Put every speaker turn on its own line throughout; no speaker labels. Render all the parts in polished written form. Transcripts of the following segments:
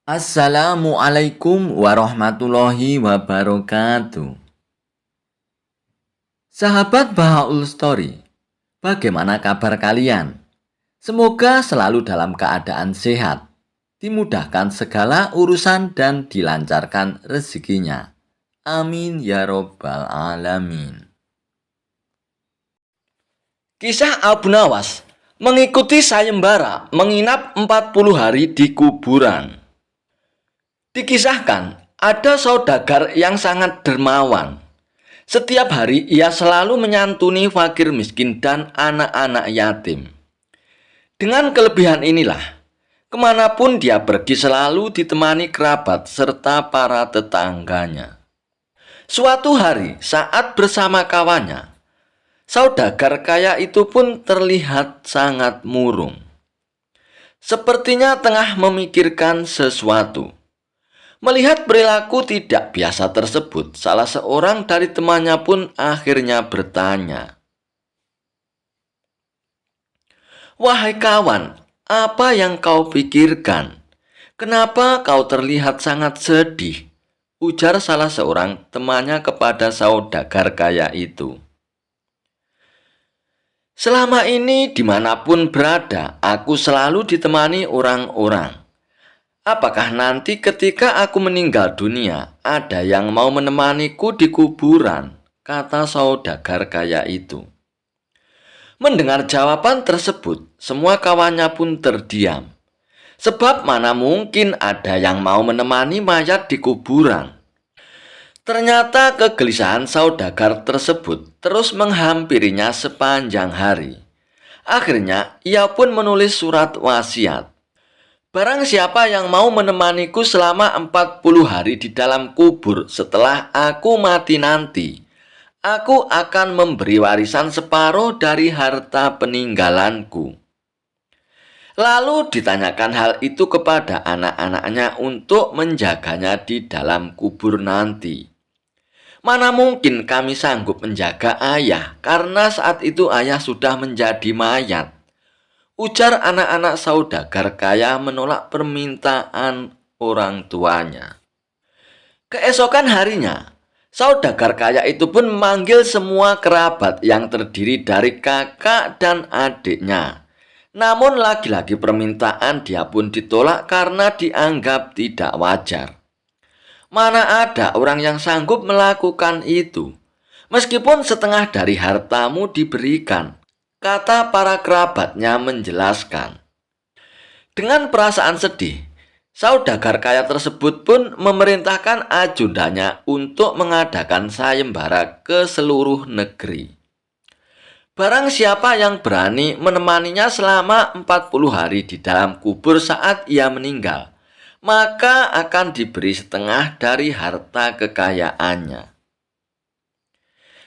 Assalamualaikum warahmatullahi wabarakatuh. Sahabat Bahaul Story, bagaimana kabar kalian? Semoga selalu dalam keadaan sehat, dimudahkan segala urusan dan dilancarkan rezekinya. Amin ya robbal alamin. Kisah Abu Nawas mengikuti sayembara menginap 40 hari di kuburan. Dikisahkan, ada saudagar yang sangat dermawan. Setiap hari ia selalu menyantuni fakir miskin dan anak-anak yatim. Dengan kelebihan inilah, kemanapun dia pergi selalu ditemani kerabat serta para tetangganya. Suatu hari saat bersama kawannya, saudagar kaya itu pun terlihat sangat murung. Sepertinya tengah memikirkan sesuatu. Melihat perilaku tidak biasa tersebut, salah seorang dari temannya pun akhirnya bertanya, "Wahai kawan, apa yang kau pikirkan? Kenapa kau terlihat sangat sedih?" ujar salah seorang temannya kepada saudagar kaya itu. "Selama ini dimanapun berada, aku selalu ditemani orang-orang. Apakah nanti ketika aku meninggal dunia, ada yang mau menemaniku di kuburan?" kata saudagar kaya itu. Mendengar jawaban tersebut, semua kawannya pun terdiam. Sebab mana mungkin ada yang mau menemani mayat di kuburan. Ternyata kegelisahan saudagar tersebut terus menghampirinya sepanjang hari. Akhirnya, ia pun menulis surat wasiat. "Barang siapa yang mau menemaniku selama 40 hari di dalam kubur setelah aku mati nanti, aku akan memberi warisan separuh dari harta peninggalanku." Lalu ditanyakan hal itu kepada anak-anaknya untuk menjaganya di dalam kubur nanti. "Mana mungkin kami sanggup menjaga ayah, karena saat itu ayah sudah menjadi mayat," ujar anak-anak saudagar kaya menolak permintaan orang tuanya. Keesokan harinya, saudagar kaya itu pun memanggil semua kerabat yang terdiri dari kakak dan adiknya. Namun lagi-lagi permintaan dia pun ditolak karena dianggap tidak wajar. Mana ada orang yang sanggup melakukan itu? Meskipun setengah dari hartamu diberikan, kata para kerabatnya menjelaskan. Dengan perasaan sedih, saudagar kaya tersebut pun memerintahkan ajudannya untuk mengadakan sayembara ke seluruh negeri. Barang siapa yang berani menemaninya selama 40 hari di dalam kubur saat ia meninggal, maka akan diberi setengah dari harta kekayaannya.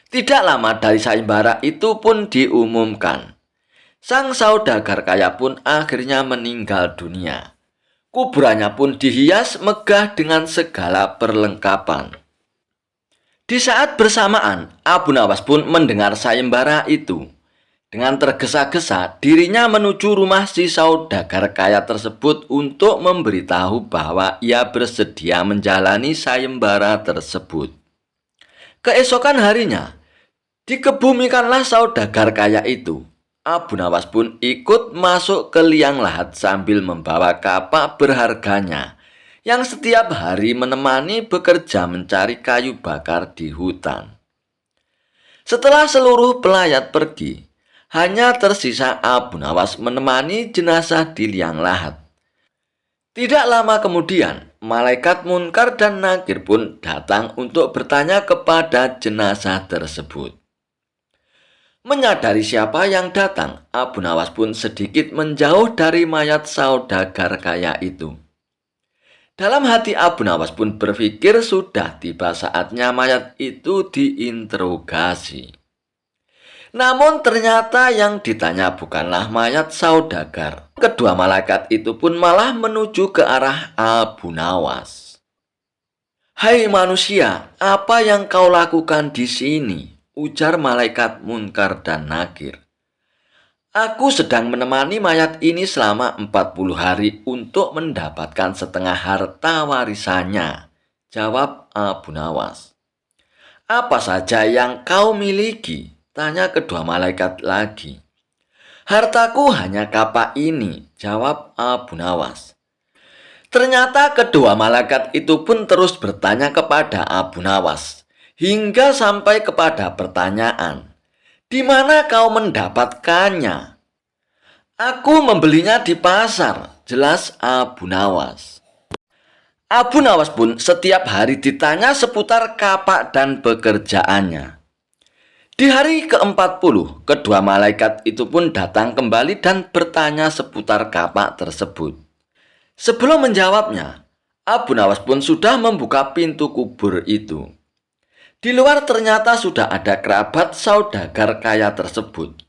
Tidak lama dari sayembara itu pun diumumkan. Sang saudagar kaya pun akhirnya meninggal dunia. Kuburannya pun dihias megah dengan segala perlengkapan. Di saat bersamaan, Abu Nawas pun mendengar sayembara itu. Dengan tergesa-gesa, dirinya menuju rumah si saudagar kaya tersebut untuk memberitahu bahwa ia bersedia menjalani sayembara tersebut. Keesokan harinya, dikebumikanlah saudagar kaya itu. Abu Nawas pun ikut masuk ke liang lahat sambil membawa kapak berharganya yang setiap hari menemani bekerja mencari kayu bakar di hutan. Setelah seluruh pelayat pergi, hanya tersisa Abu Nawas menemani jenazah di liang lahat. Tidak lama kemudian, malaikat Munkar dan Nakir pun datang untuk bertanya kepada jenazah tersebut. Menyadari siapa yang datang, Abu Nawas pun sedikit menjauh dari mayat saudagar kaya itu. Dalam hati Abu Nawas pun berpikir sudah tiba saatnya mayat itu diinterogasi. Namun ternyata yang ditanya bukanlah mayat saudagar. Kedua malaikat itu pun malah menuju ke arah Abu Nawas. "Hai manusia, apa yang kau lakukan di sini?" ujar malaikat Munkar dan Nakir. Aku sedang menemani mayat ini selama 40 hari untuk mendapatkan setengah harta warisannya, jawab Abu Nawas. Apa saja yang kau miliki? Tanya kedua malaikat lagi. Hartaku hanya kapak ini, jawab Abu Nawas. Ternyata kedua malaikat itu pun terus bertanya kepada Abu Nawas, hingga sampai kepada pertanyaan, di mana kau mendapatkannya? Aku membelinya di pasar, jelas Abu Nawas. Abu Nawas pun setiap hari ditanya seputar kapak dan pekerjaannya. Di hari ke-40, kedua malaikat itu pun datang kembali dan bertanya seputar kapak tersebut. Sebelum menjawabnya, Abu Nawas pun sudah membuka pintu kubur itu. Di luar ternyata sudah ada kerabat saudagar kaya tersebut.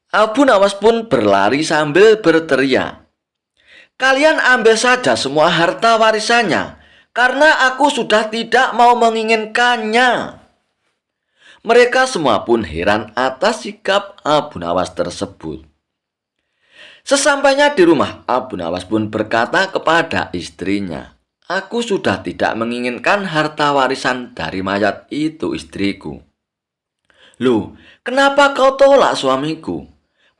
Abu Nawas pun berlari sambil berteriak, "Kalian ambil saja semua harta warisannya, karena aku sudah tidak mau menginginkannya." Mereka semua pun heran atas sikap Abu Nawas tersebut. Sesampainya di rumah, Abu Nawas pun berkata kepada istrinya, "Aku sudah tidak menginginkan harta warisan dari mayat itu, istriku." "Loh, kenapa kau tolak suamiku?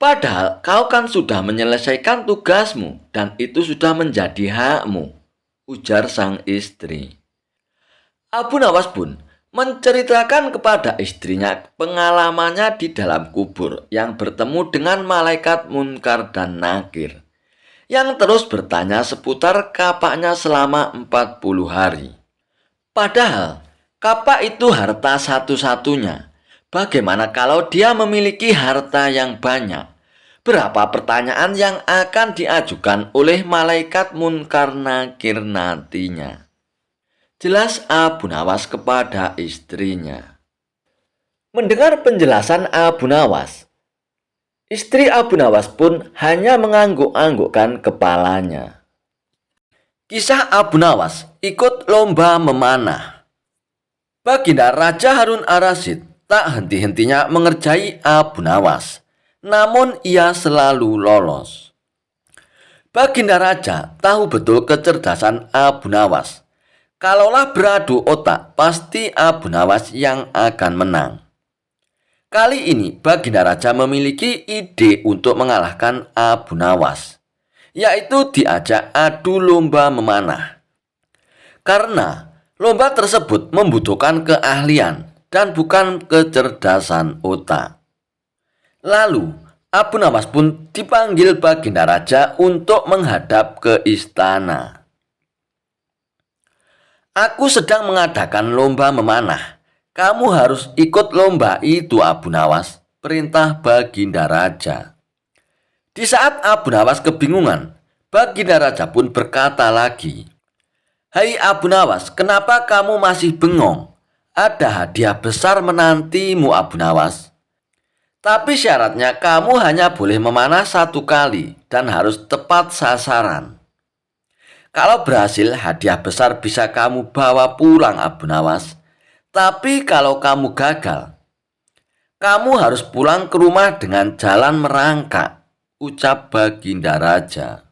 Padahal kau kan sudah menyelesaikan tugasmu dan itu sudah menjadi hakmu," ujar sang istri. Abu Nawas pun menceritakan kepada istrinya pengalamannya di dalam kubur yang bertemu dengan malaikat Munkar dan Nakir yang terus bertanya seputar kapaknya selama 40 hari. Padahal kapak itu harta satu-satunya. Bagaimana kalau dia memiliki harta yang banyak? Berapa pertanyaan yang akan diajukan oleh malaikat Munkar Nakir nantinya? Jelas Abu Nawas kepada istrinya. Mendengar penjelasan Abu Nawas, istri Abu Nawas pun hanya mengangguk-anggukkan kepalanya. Kisah Abu Nawas ikut lomba memanah. Baginda Raja Harun Ar-Rasyid tak henti-hentinya mengerjai Abu Nawas, namun ia selalu lolos. Baginda Raja tahu betul kecerdasan Abu Nawas. Kalaulah beradu otak, pasti Abu Nawas yang akan menang. Kali ini Baginda Raja memiliki ide untuk mengalahkan Abu Nawas, yaitu diajak adu lomba memanah. Karena lomba tersebut membutuhkan keahlian dan bukan kecerdasan otak. Lalu Abu Nawas pun dipanggil Baginda Raja untuk menghadap ke istana. "Aku sedang mengadakan lomba memanah. Kamu harus ikut lomba itu, Abu Nawas," perintah Baginda Raja. Di saat Abu Nawas kebingungan, Baginda Raja pun berkata lagi, "Hai Abu Nawas, kenapa kamu masih bengong? Ada hadiah besar menantimu, Abu Nawas. Tapi syaratnya kamu hanya boleh memanah 1 kali dan harus tepat sasaran. Kalau berhasil, hadiah besar bisa kamu bawa pulang, Abu Nawas. Tapi kalau kamu gagal, kamu harus pulang ke rumah dengan jalan merangkak," ucap Baginda Raja.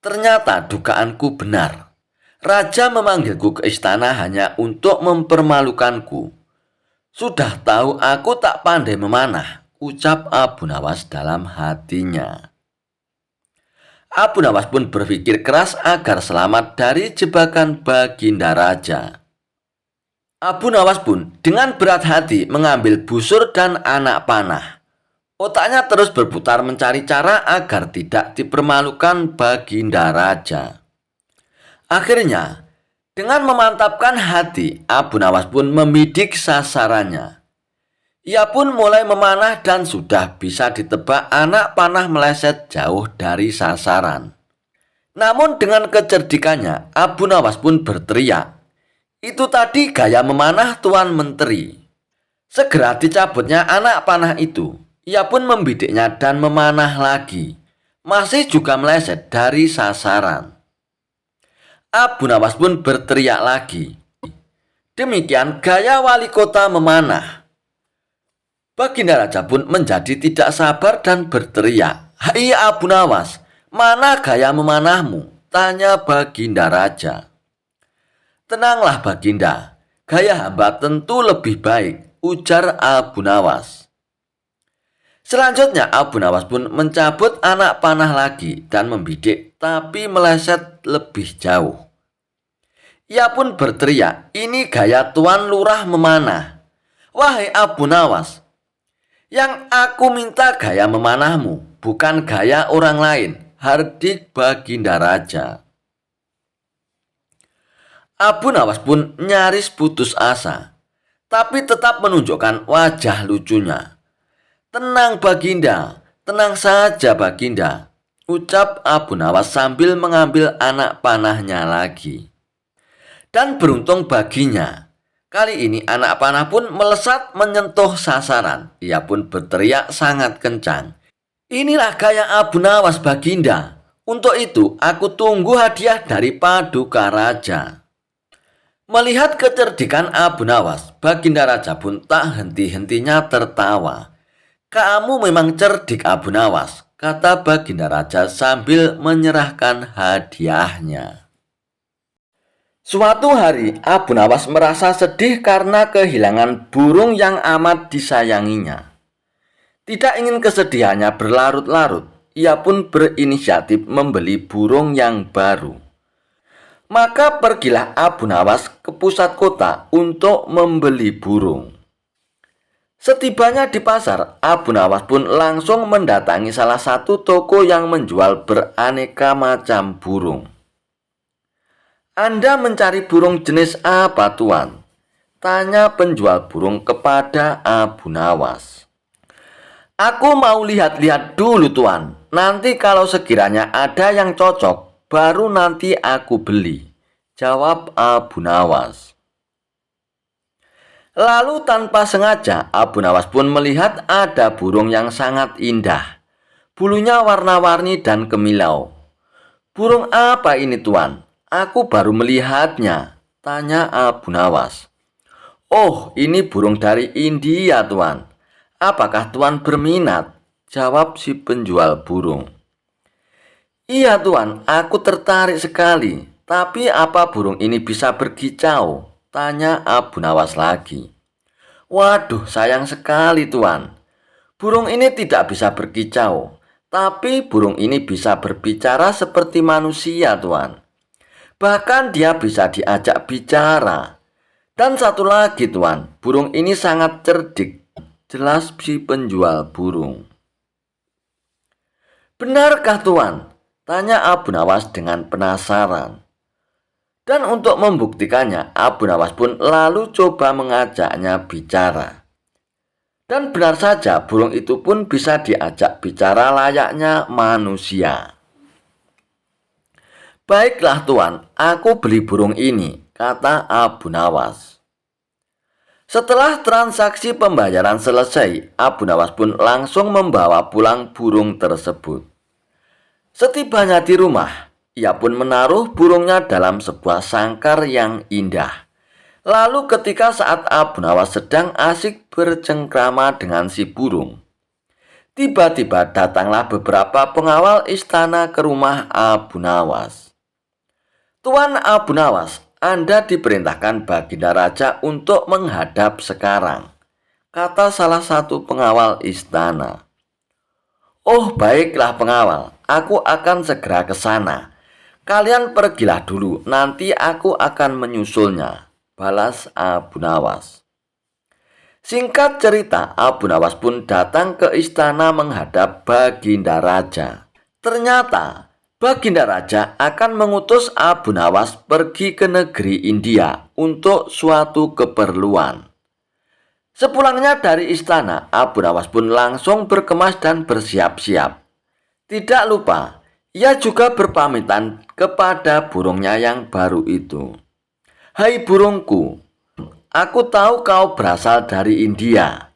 Ternyata dugaanku benar. Raja memanggilku ke istana hanya untuk mempermalukanku. Sudah tahu aku tak pandai memanah, ucap Abu Nawas dalam hatinya. Abu Nawas pun berpikir keras agar selamat dari jebakan Baginda Raja. Abu Nawas pun dengan berat hati mengambil busur dan anak panah. Otaknya terus berputar mencari cara agar tidak dipermalukan Baginda Raja. Akhirnya, dengan memantapkan hati, Abu Nawas pun membidik sasarannya. Ia pun mulai memanah dan sudah bisa ditebak anak panah meleset jauh dari sasaran. Namun dengan kecerdikannya, Abu Nawas pun berteriak, "Itu tadi gaya memanah Tuan Menteri." Segera dicabutnya anak panah itu. Ia pun membidiknya dan memanah lagi. Masih juga meleset dari sasaran. Abu Nawas pun berteriak lagi, "Demikian gaya wali kota memanah." Baginda Raja pun menjadi tidak sabar dan berteriak, "Hai Abu Nawas, mana gaya memanahmu?" tanya Baginda Raja. "Tenanglah Baginda, gaya hamba tentu lebih baik," ujar Abu Nawas. Selanjutnya Abu Nawas pun mencabut anak panah lagi dan membidik, tapi meleset lebih jauh. Ia pun berteriak, "Ini gaya Tuan Lurah memanah. Wahai Abu Nawas, yang aku minta gaya memanahmu, bukan gaya orang lain," hardik Baginda Raja. Abu Nawas pun nyaris putus asa, tapi tetap menunjukkan wajah lucunya. "Tenang Baginda, tenang saja Baginda," ucap Abu Nawas sambil mengambil anak panahnya lagi. Dan beruntung baginya, kali ini anak panah pun melesat menyentuh sasaran. Ia pun berteriak sangat kencang, "Inilah gaya Abu Nawas Baginda. Untuk itu aku tunggu hadiah dari Paduka Raja." Melihat kecerdikan Abu Nawas, Baginda Raja pun tak henti-hentinya tertawa. "Kamu memang cerdik Abu Nawas," kata Baginda Raja sambil menyerahkan hadiahnya. Suatu hari, Abu Nawas merasa sedih karena kehilangan burung yang amat disayanginya. Tidak ingin kesedihannya berlarut-larut, ia pun berinisiatif membeli burung yang baru. Maka pergilah Abu Nawas ke pusat kota untuk membeli burung. Setibanya di pasar, Abu Nawas pun langsung mendatangi salah satu toko yang menjual beraneka macam burung. "Anda mencari burung jenis apa, Tuan?" tanya penjual burung kepada Abu Nawas. "Aku mau lihat-lihat dulu, Tuan. Nanti kalau sekiranya ada yang cocok, baru nanti aku beli," jawab Abu Nawas. Lalu tanpa sengaja Abu Nawas pun melihat ada burung yang sangat indah. Bulunya warna-warni dan kemilau. "Burung apa ini Tuan? Aku baru melihatnya," tanya Abu Nawas. "Oh, ini burung dari India Tuan. Apakah Tuan berminat?" jawab si penjual burung. "Iya Tuan, aku tertarik sekali. Tapi apa burung ini bisa berkicau?" tanya Abu Nawas lagi. "Waduh, sayang sekali Tuan. Burung ini tidak bisa berkicau. Tapi burung ini bisa berbicara seperti manusia Tuan. Bahkan dia bisa diajak bicara. Dan satu lagi Tuan, burung ini sangat cerdik," jelas si penjual burung. "Benarkah Tuan?" tanya Abu Nawas dengan penasaran. Dan untuk membuktikannya, Abu Nawas pun lalu coba mengajaknya bicara. Dan benar saja, burung itu pun bisa diajak bicara layaknya manusia. "Baiklah Tuan, aku beli burung ini," kata Abu Nawas. Setelah transaksi pembayaran selesai, Abu Nawas pun langsung membawa pulang burung tersebut. Setibanya di rumah, ia pun menaruh burungnya dalam sebuah sangkar yang indah. Lalu ketika saat Abu Nawas sedang asik bercengkrama dengan si burung, tiba-tiba datanglah beberapa pengawal istana ke rumah Abu Nawas. "Tuan Abu Nawas, Anda diperintahkan Baginda Raja untuk menghadap sekarang," kata salah satu pengawal istana. "Oh, baiklah pengawal, aku akan segera ke sana. Kalian pergilah dulu, nanti aku akan menyusulnya," balas Abu Nawas. Singkat cerita, Abu Nawas pun datang ke istana menghadap Baginda Raja. Ternyata Baginda Raja akan mengutus Abu Nawas pergi ke negeri India untuk suatu keperluan. Sepulangnya dari istana, Abu Nawas pun langsung berkemas dan bersiap-siap. Tidak lupa, ia juga berpamitan kepada burungnya yang baru itu. "Hai burungku, aku tahu kau berasal dari India,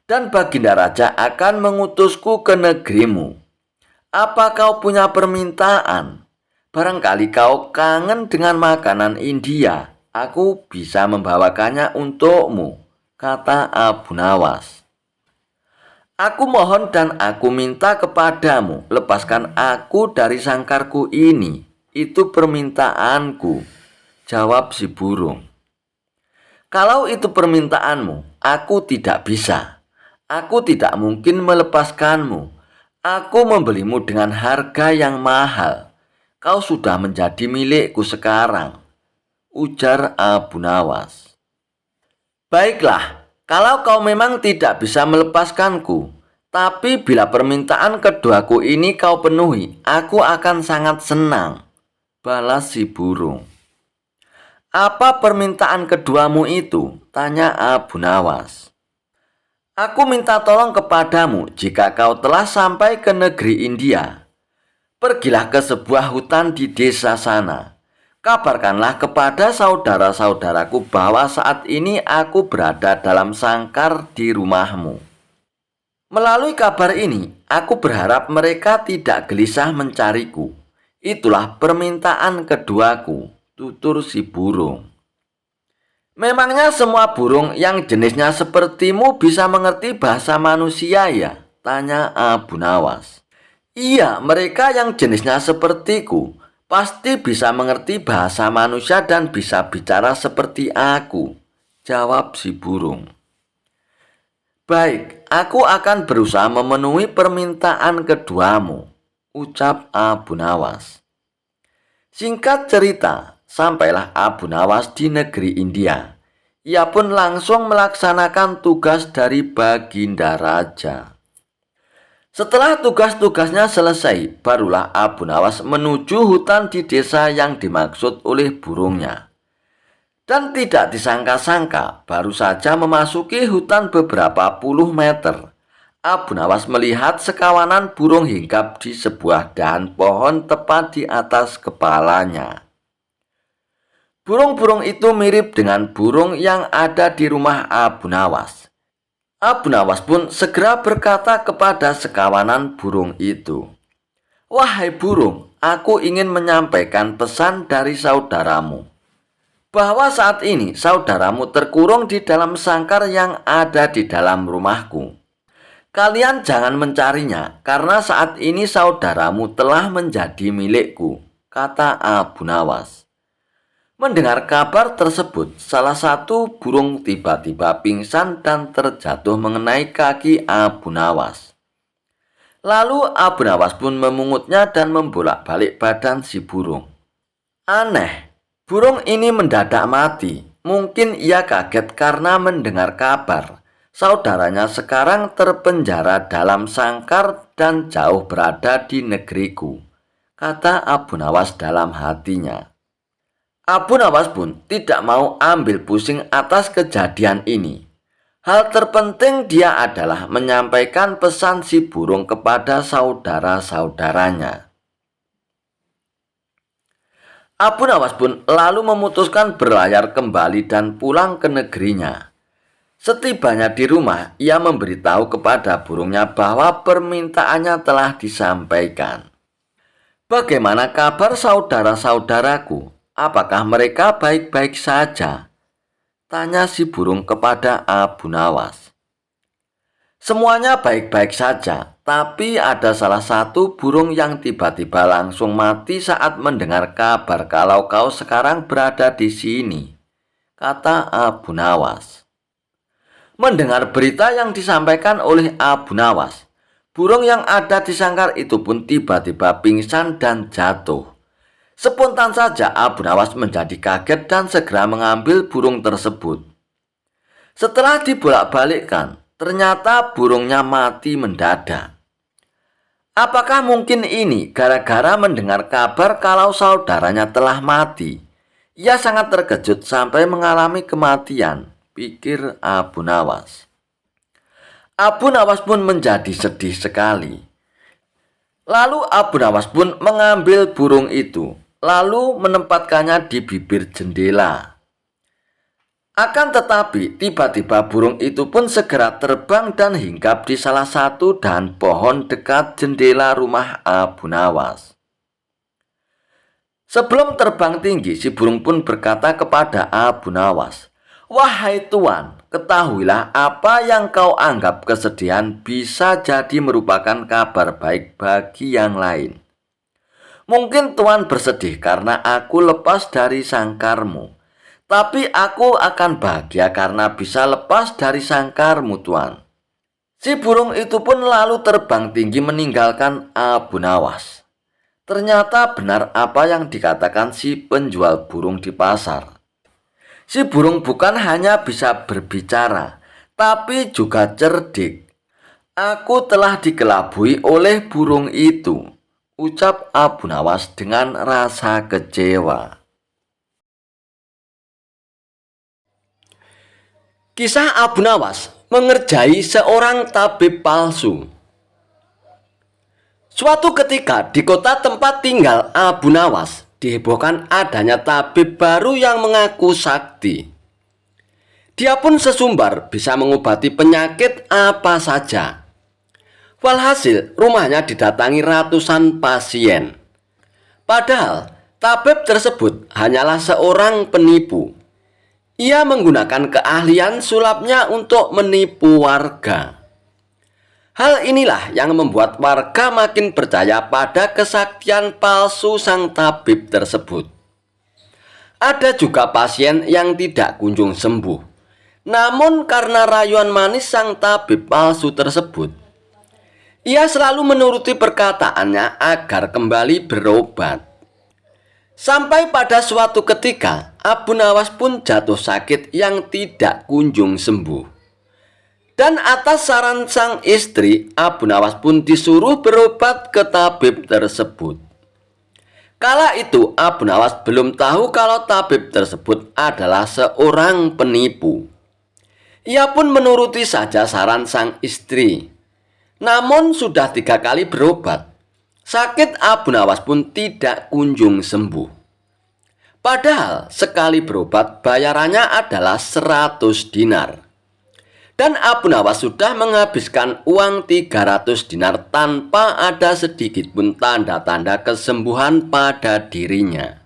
dan Baginda Raja akan mengutusku ke negerimu. Apa kau punya permintaan? Barangkali kau kangen dengan makanan India. Aku bisa membawakannya untukmu," kata Abu Nawas. Aku mohon dan aku minta kepadamu, lepaskan aku dari sangkarku ini. Itu permintaanku, jawab si burung. Kalau itu permintaanmu, aku tidak bisa. Aku tidak mungkin melepaskanmu. Aku membelimu dengan harga yang mahal. Kau sudah menjadi milikku sekarang, ujar Abu Nawas. Baiklah, kalau kau memang tidak bisa melepaskanku, tapi bila permintaan keduaku ini kau penuhi, aku akan sangat senang, balas si burung. Apa permintaan keduamu itu? Tanya Abu Nawas. Aku minta tolong kepadamu jika kau telah sampai ke negeri India. Pergilah ke sebuah hutan di desa sana. Kabarkanlah kepada saudara-saudaraku bahwa saat ini aku berada dalam sangkar di rumahmu. Melalui kabar ini, aku berharap mereka tidak gelisah mencariku. Itulah permintaan keduaku, tutur si burung. Memangnya semua burung yang jenisnya sepertimu bisa mengerti bahasa manusia ya? Tanya Abu Nawas. Iya, mereka yang jenisnya sepertiku pasti bisa mengerti bahasa manusia dan bisa bicara seperti aku, jawab si burung. Baik, aku akan berusaha memenuhi permintaan keduamu, ucap Abu Nawas. Singkat cerita, sampailah Abu Nawas di negeri India. Ia pun langsung melaksanakan tugas dari Baginda Raja. Setelah tugas-tugasnya selesai, barulah Abu Nawas menuju hutan di desa yang dimaksud oleh burungnya. Dan tidak disangka-sangka, baru saja memasuki hutan beberapa puluh meter, Abu Nawas melihat sekawanan burung hinggap di sebuah dahan pohon tepat di atas kepalanya. Burung-burung itu mirip dengan burung yang ada di rumah Abu Nawas. Abu Nawas pun segera berkata kepada sekawanan burung itu, "Wahai burung, aku ingin menyampaikan pesan dari saudaramu, bahwa saat ini saudaramu terkurung di dalam sangkar yang ada di dalam rumahku. Kalian jangan mencarinya, karena saat ini saudaramu telah menjadi milikku," kata Abu Nawas. Mendengar kabar tersebut, salah satu burung tiba-tiba pingsan dan terjatuh mengenai kaki Abu Nawas. Lalu Abu Nawas pun memungutnya dan membolak-balik badan si burung. Aneh, burung ini mendadak mati. Mungkin ia kaget karena mendengar kabar saudaranya sekarang terpenjara dalam sangkar dan jauh berada di negeriku, kata Abu Nawas dalam hatinya. Abu Nawas pun tidak mau ambil pusing atas kejadian ini. Hal terpenting dia adalah menyampaikan pesan si burung kepada saudara-saudaranya. Abu Nawas pun lalu memutuskan berlayar kembali dan pulang ke negerinya. Setibanya di rumah, ia memberitahu kepada burungnya bahwa permintaannya telah disampaikan. Bagaimana kabar saudara-saudaraku? Apakah mereka baik-baik saja? Tanya si burung kepada Abu Nawas. Semuanya baik-baik saja, tapi ada salah satu burung yang tiba-tiba langsung mati saat mendengar kabar kalau kau sekarang berada di sini, kata Abu Nawas. Mendengar berita yang disampaikan oleh Abu Nawas, burung yang ada di sangkar itu pun tiba-tiba pingsan dan jatuh. Spontan saja Abu Nawas menjadi kaget dan segera mengambil burung tersebut. Setelah dibolak-balikkan, ternyata burungnya mati mendadak. Apakah mungkin ini gara-gara mendengar kabar kalau saudaranya telah mati? Ia sangat terkejut sampai mengalami kematian, pikir Abu Nawas. Abu Nawas pun menjadi sedih sekali. Lalu Abu Nawas pun mengambil burung itu, lalu menempatkannya di bibir jendela. Akan tetapi, tiba-tiba burung itu pun segera terbang dan hinggap di salah satu dahan pohon dekat jendela rumah Abu Nawas. Sebelum terbang tinggi, si burung pun berkata kepada Abu Nawas, Wahai Tuan, ketahuilah apa yang kau anggap kesedihan bisa jadi merupakan kabar baik bagi yang lain. Mungkin Tuan bersedih karena aku lepas dari sangkarmu. Tapi aku akan bahagia karena bisa lepas dari sangkarmu, Tuan. Si burung itu pun lalu terbang tinggi meninggalkan Abu Nawas. Ternyata benar apa yang dikatakan si penjual burung di pasar. Si burung bukan hanya bisa berbicara, tapi juga cerdik. Aku telah dikelabui oleh burung itu, ucap Abu Nawas dengan rasa kecewa. Kisah Abu Nawas mengerjai seorang tabib palsu. Suatu ketika di kota tempat tinggal Abu Nawas dihebohkan adanya tabib baru yang mengaku sakti. Dia pun sesumbar bisa mengobati penyakit apa saja. Walhasil rumahnya didatangi ratusan pasien. Padahal tabib tersebut hanyalah seorang penipu. Ia menggunakan keahlian sulapnya untuk menipu warga. Hal inilah yang membuat warga makin percaya pada kesaktian palsu sang tabib tersebut. Ada juga pasien yang tidak kunjung sembuh. Namun karena rayuan manis sang tabib palsu tersebut, ia selalu menuruti perkataannya agar kembali berobat. Sampai pada suatu ketika, Abu Nawas pun jatuh sakit yang tidak kunjung sembuh. Dan atas saran sang istri, Abu Nawas pun disuruh berobat ke tabib tersebut. Kala itu, Abu Nawas belum tahu kalau tabib tersebut adalah seorang penipu. Ia pun menuruti saja saran sang istri. Namun sudah 3 kali berobat, sakit Abu Nawas pun tidak kunjung sembuh. Padahal sekali berobat bayarannya adalah 100 dinar. Dan Abu Nawas sudah menghabiskan uang 300 dinar tanpa ada sedikit pun tanda-tanda kesembuhan pada dirinya.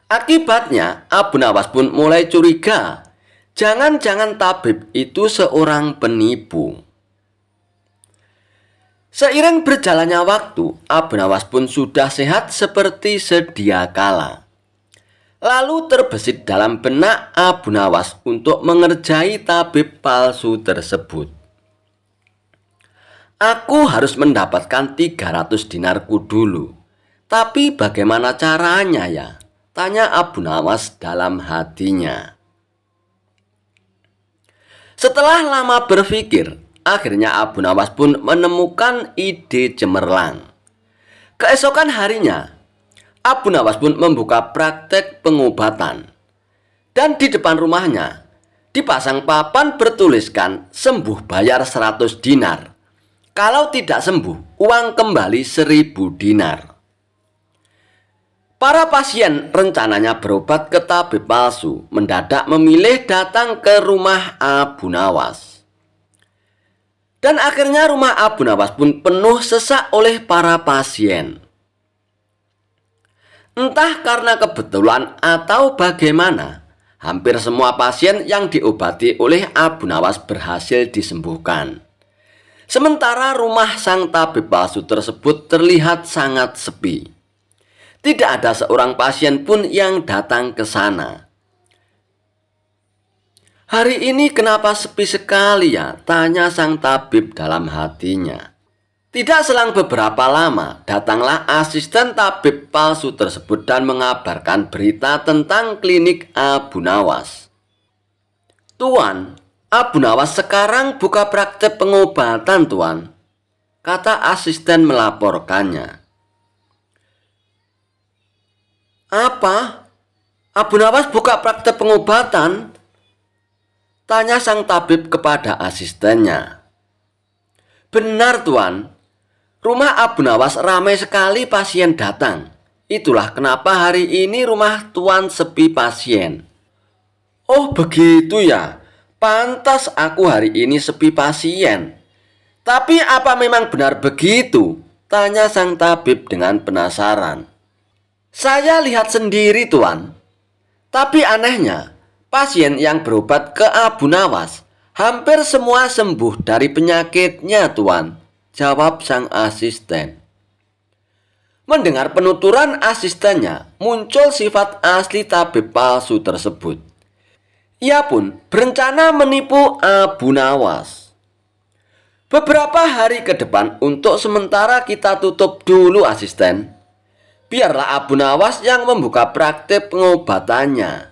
Akibatnya Abu Nawas pun mulai curiga, jangan-jangan tabib itu seorang penipu. Seiring berjalannya waktu, Abu Nawas pun sudah sehat seperti sedia kala. Lalu terbesit dalam benak Abu Nawas untuk mengerjai tabib palsu tersebut. Aku harus mendapatkan 300 dinarku dulu. Tapi bagaimana caranya ya? Tanya Abu Nawas dalam hatinya. Setelah lama berpikir, akhirnya Abu Nawas pun menemukan ide cemerlang. Keesokan harinya, Abu Nawas pun membuka praktek pengobatan. Dan di depan rumahnya, dipasang papan bertuliskan sembuh bayar 100 dinar. Kalau tidak sembuh, uang kembali 1000 dinar. Para pasien rencananya berobat ke tabib palsu, mendadak memilih datang ke rumah Abu Nawas. Dan akhirnya rumah Abu Nawas pun penuh sesak oleh para pasien. Entah karena kebetulan atau bagaimana, hampir semua pasien yang diobati oleh Abu Nawas berhasil disembuhkan. Sementara rumah sang tabib palsu tersebut terlihat sangat sepi. Tidak ada seorang pasien pun yang datang ke sana. Hari ini kenapa sepi sekali ya? Tanya sang tabib dalam hatinya. Tidak selang beberapa lama, datanglah asisten tabib palsu tersebut dan mengabarkan berita tentang klinik Abu Nawas. Tuan, Abu Nawas sekarang buka praktek pengobatan, Tuan, kata asisten melaporkannya. Apa? Abu Nawas buka praktek pengobatan? Tanya sang tabib kepada asistennya. Benar, Tuan. Rumah Abu Nawas ramai sekali pasien datang. Itulah kenapa hari ini rumah Tuan sepi pasien. Oh begitu ya. Pantas aku hari ini sepi pasien. Tapi apa memang benar begitu? Tanya sang tabib dengan penasaran. Saya lihat sendiri, Tuan. Tapi anehnya,
Pasien yang berobat ke Abu Nawas hampir semua sembuh dari penyakitnya, Tuan, jawab sang asisten. Mendengar penuturan asistennya, muncul sifat asli tabib palsu tersebut. Ia pun berencana menipu Abu Nawas. Beberapa hari ke depan, untuk sementara kita tutup dulu, asisten. Biarlah Abu Nawas yang membuka praktek pengobatannya,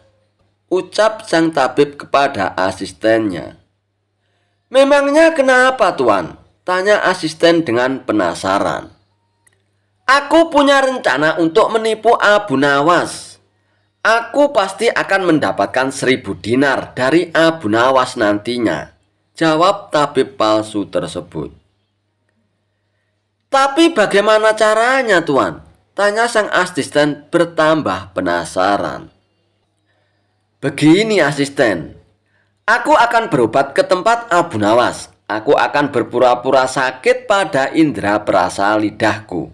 ucap sang tabib kepada asistennya. Memangnya kenapa, Tuan? Tanya asisten dengan penasaran. Aku punya rencana untuk menipu Abu Nawas. Aku pasti akan mendapatkan 1.000 dinar dari Abu Nawas nantinya, jawab tabib palsu tersebut. Tapi bagaimana caranya, Tuan? Tanya sang asisten bertambah penasaran. Begini, asisten. Aku akan berobat ke tempat Abu Nawas. Aku akan berpura-pura sakit pada indera perasa lidahku.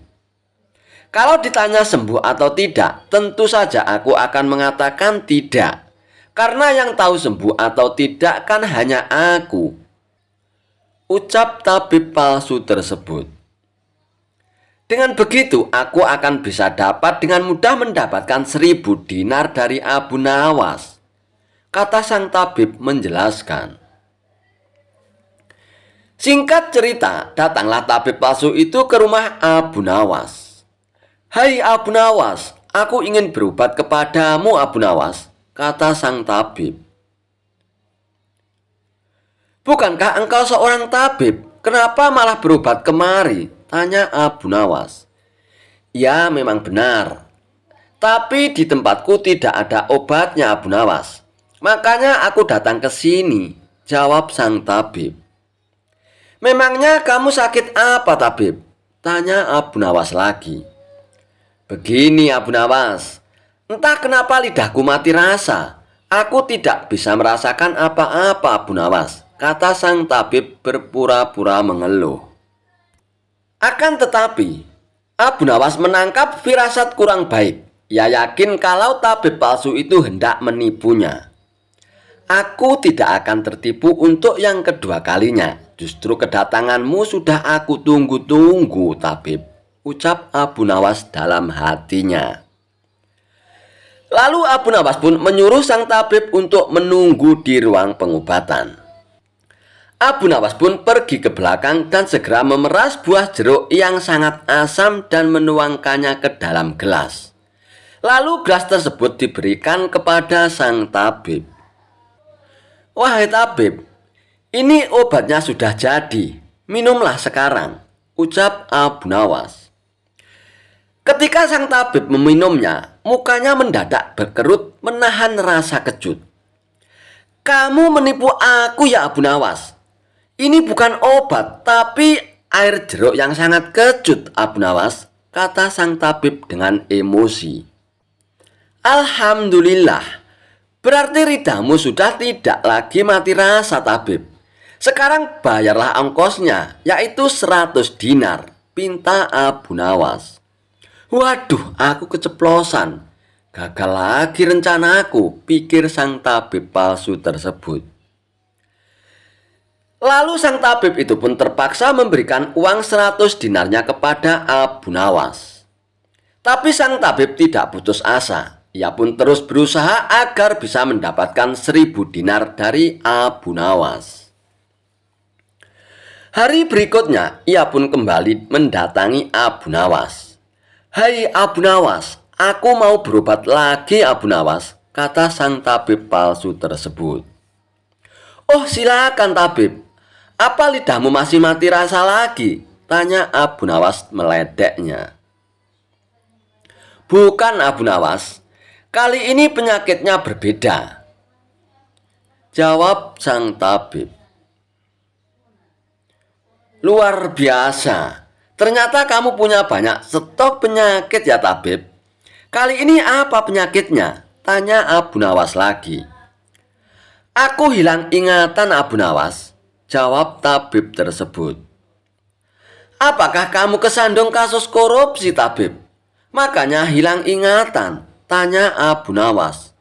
Kalau ditanya sembuh atau tidak, tentu saja aku akan mengatakan tidak. Karena yang tahu sembuh atau tidak kan hanya aku, ucap tabib palsu tersebut. Dengan begitu, aku akan bisa dapat dengan mudah mendapatkan 1.000 dinar dari Abu Nawas, kata sang tabib menjelaskan. Singkat cerita, datanglah tabib palsu itu ke rumah Abu Nawas. Hai Abu Nawas, aku ingin berobat kepadamu, Abu Nawas, kata sang tabib. Bukankah engkau seorang tabib? Kenapa malah berobat kemari? Tanya Abu Nawas. Ya, memang benar. Tapi di tempatku tidak ada obatnya, Abu Nawas. Makanya aku datang ke sini, jawab sang tabib. Memangnya kamu sakit apa, tabib? Tanya Abu Nawas lagi. Begini, Abu Nawas. Entah kenapa lidahku mati rasa. Aku tidak bisa merasakan apa-apa, Abu Nawas, kata sang tabib berpura-pura mengeluh. Akan tetapi, Abu Nawas menangkap firasat kurang baik. Ia yakin kalau tabib palsu itu hendak menipunya. Aku tidak akan tertipu untuk yang kedua kalinya. Justru kedatanganmu sudah aku tunggu-tunggu, tabib, ucap Abu Nawas dalam hatinya. Lalu Abu Nawas pun menyuruh sang tabib untuk menunggu di ruang pengobatan. Abu Nawas pun pergi ke belakang dan segera memeras buah jeruk yang sangat asam dan menuangkannya ke dalam gelas. Lalu gelas tersebut diberikan kepada sang tabib. Wahai tabib, ini obatnya sudah jadi. Minumlah sekarang, ucap Abu Nawas. Ketika sang tabib meminumnya, mukanya mendadak berkerut menahan rasa kejut. Kamu menipu aku ya, Abu Nawas. Ini bukan obat, tapi air jeruk yang sangat kecut, Abu Nawas, kata sang tabib dengan emosi. Alhamdulillah, berarti lidahmu sudah tidak lagi mati rasa, tabib. Sekarang bayarlah ongkosnya, yaitu 100 dinar, pinta Abu Nawas. Waduh, aku keceplosan. Gagal lagi rencanaku, pikir sang tabib palsu tersebut. Lalu sang tabib itu pun terpaksa memberikan uang 100 dinarnya kepada Abu Nawas. Tapi sang tabib tidak putus asa. Ia pun terus berusaha agar bisa mendapatkan 1.000 dinar dari Abu Nawas. Hari berikutnya, ia pun kembali mendatangi Abu Nawas. Hai Abu Nawas, aku mau berobat lagi, Abu Nawas, kata sang tabib palsu tersebut. Oh, silakan tabib. Apa lidahmu masih mati rasa lagi? Tanya Abu Nawas meledeknya. Bukan, Abu Nawas. Kali ini penyakitnya berbeda, jawab sang tabib. Luar biasa. Ternyata kamu punya banyak stok penyakit ya, tabib. Kali ini apa penyakitnya? Tanya Abu Nawas lagi. Aku hilang ingatan, Abu Nawas, jawab tabib tersebut. Apakah kamu kesandung kasus korupsi, tabib? Makanya hilang ingatan, tanya Abu Nawas.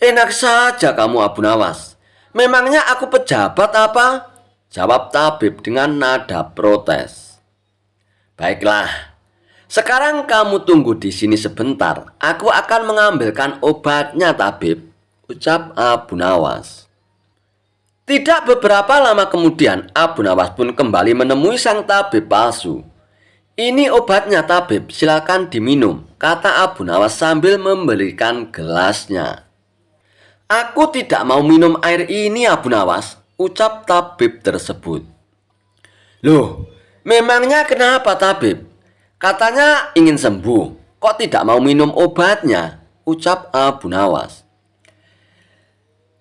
Enak saja kamu, Abu Nawas. Memangnya aku pejabat apa? Jawab tabib dengan nada protes. Baiklah, sekarang kamu tunggu di sini sebentar. Aku akan mengambilkan obatnya, tabib, ucap Abu Nawas. Tidak beberapa lama kemudian, Abu Nawas pun kembali menemui sang tabib palsu. Ini obatnya, tabib, silakan diminum, kata Abu Nawas sambil memberikan gelasnya. Aku tidak mau minum air ini, Abu Nawas, ucap tabib tersebut. Loh, memangnya kenapa, tabib? Katanya ingin sembuh, kok tidak mau minum obatnya, ucap Abu Nawas.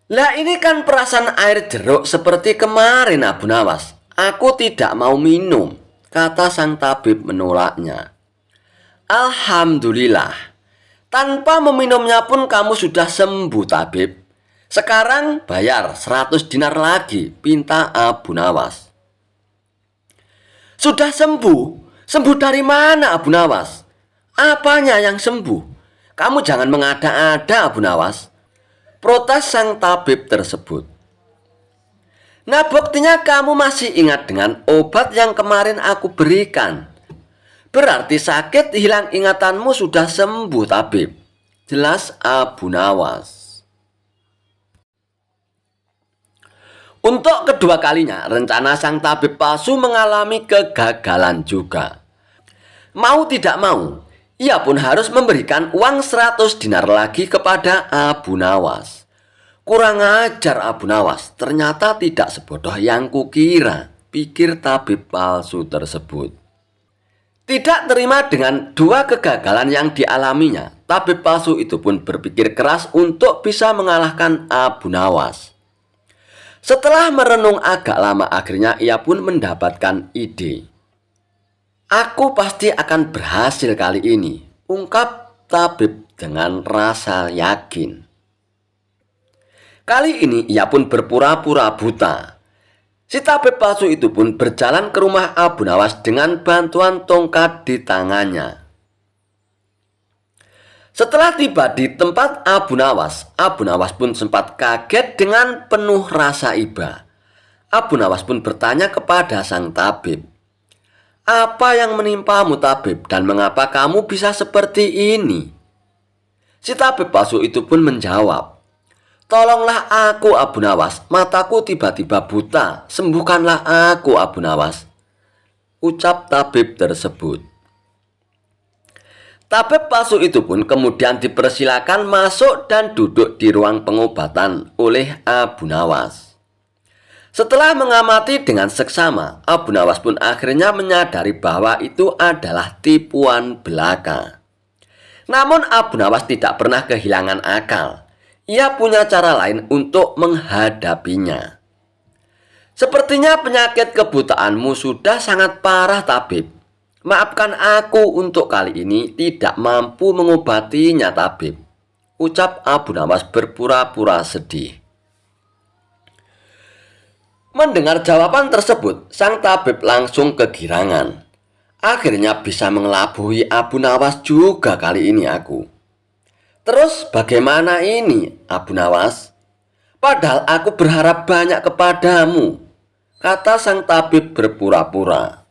Lah ini kan perasan air jeruk seperti kemarin, Abu Nawas. Aku tidak mau minum, kata sang tabib menolaknya. Alhamdulillah. Tanpa meminumnya pun kamu sudah sembuh, tabib. Sekarang bayar 100 dinar lagi, pinta Abu Nawas. Sudah sembuh? Sembuh dari mana, Abu Nawas? Apanya yang sembuh? Kamu jangan mengada-ada, Abu Nawas, protes sang tabib tersebut. Nah, buktinya kamu masih ingat dengan obat yang kemarin aku berikan. Berarti sakit hilang ingatanmu sudah sembuh, tabib, jelas Abu Nawas. Untuk kedua kalinya, rencana sang tabib palsu mengalami kegagalan juga. Mau tidak mau, ia pun harus memberikan uang 100 dinar lagi kepada Abu Nawas. Kurang ajar Abu Nawas, ternyata tidak sebodoh yang kukira, pikir tabib palsu tersebut. Tidak terima dengan dua kegagalan yang dialaminya, tabib palsu itu pun berpikir keras untuk bisa mengalahkan Abu Nawas. Setelah merenung agak lama, akhirnya ia pun mendapatkan ide. Aku pasti akan berhasil kali ini, ungkap tabib dengan rasa yakin. Kali ini ia pun berpura-pura buta. Si tabib palsu itu pun berjalan ke rumah Abu Nawas dengan bantuan tongkat di tangannya. Setelah tiba di tempat Abu Nawas pun sempat kaget dengan penuh rasa iba. Abu Nawas pun bertanya kepada sang tabib, "Apa yang menimpamu, tabib, dan mengapa kamu bisa seperti ini?" Si tabib palsu itu pun menjawab, "Tolonglah aku, Abu Nawas, mataku tiba-tiba buta, sembuhkanlah aku, Abu Nawas," ucap tabib tersebut. Tabib palsu itu pun kemudian dipersilakan masuk dan duduk di ruang pengobatan oleh Abu Nawas. Setelah mengamati dengan seksama, Abu Nawas pun akhirnya menyadari bahwa itu adalah tipuan belaka. Namun Abu Nawas tidak pernah kehilangan akal. Ia punya cara lain untuk menghadapinya. "Sepertinya penyakit kebutaanmu sudah sangat parah, tabib. Maafkan aku untuk kali ini tidak mampu mengobatinya, tabib," ucap Abu Nawas berpura-pura sedih. Mendengar jawaban tersebut, sang tabib langsung kegirangan. Akhirnya bisa mengelabui Abu Nawas juga kali ini aku. "Terus bagaimana ini, Abu Nawas? Padahal aku berharap banyak kepadamu," kata sang tabib berpura-pura.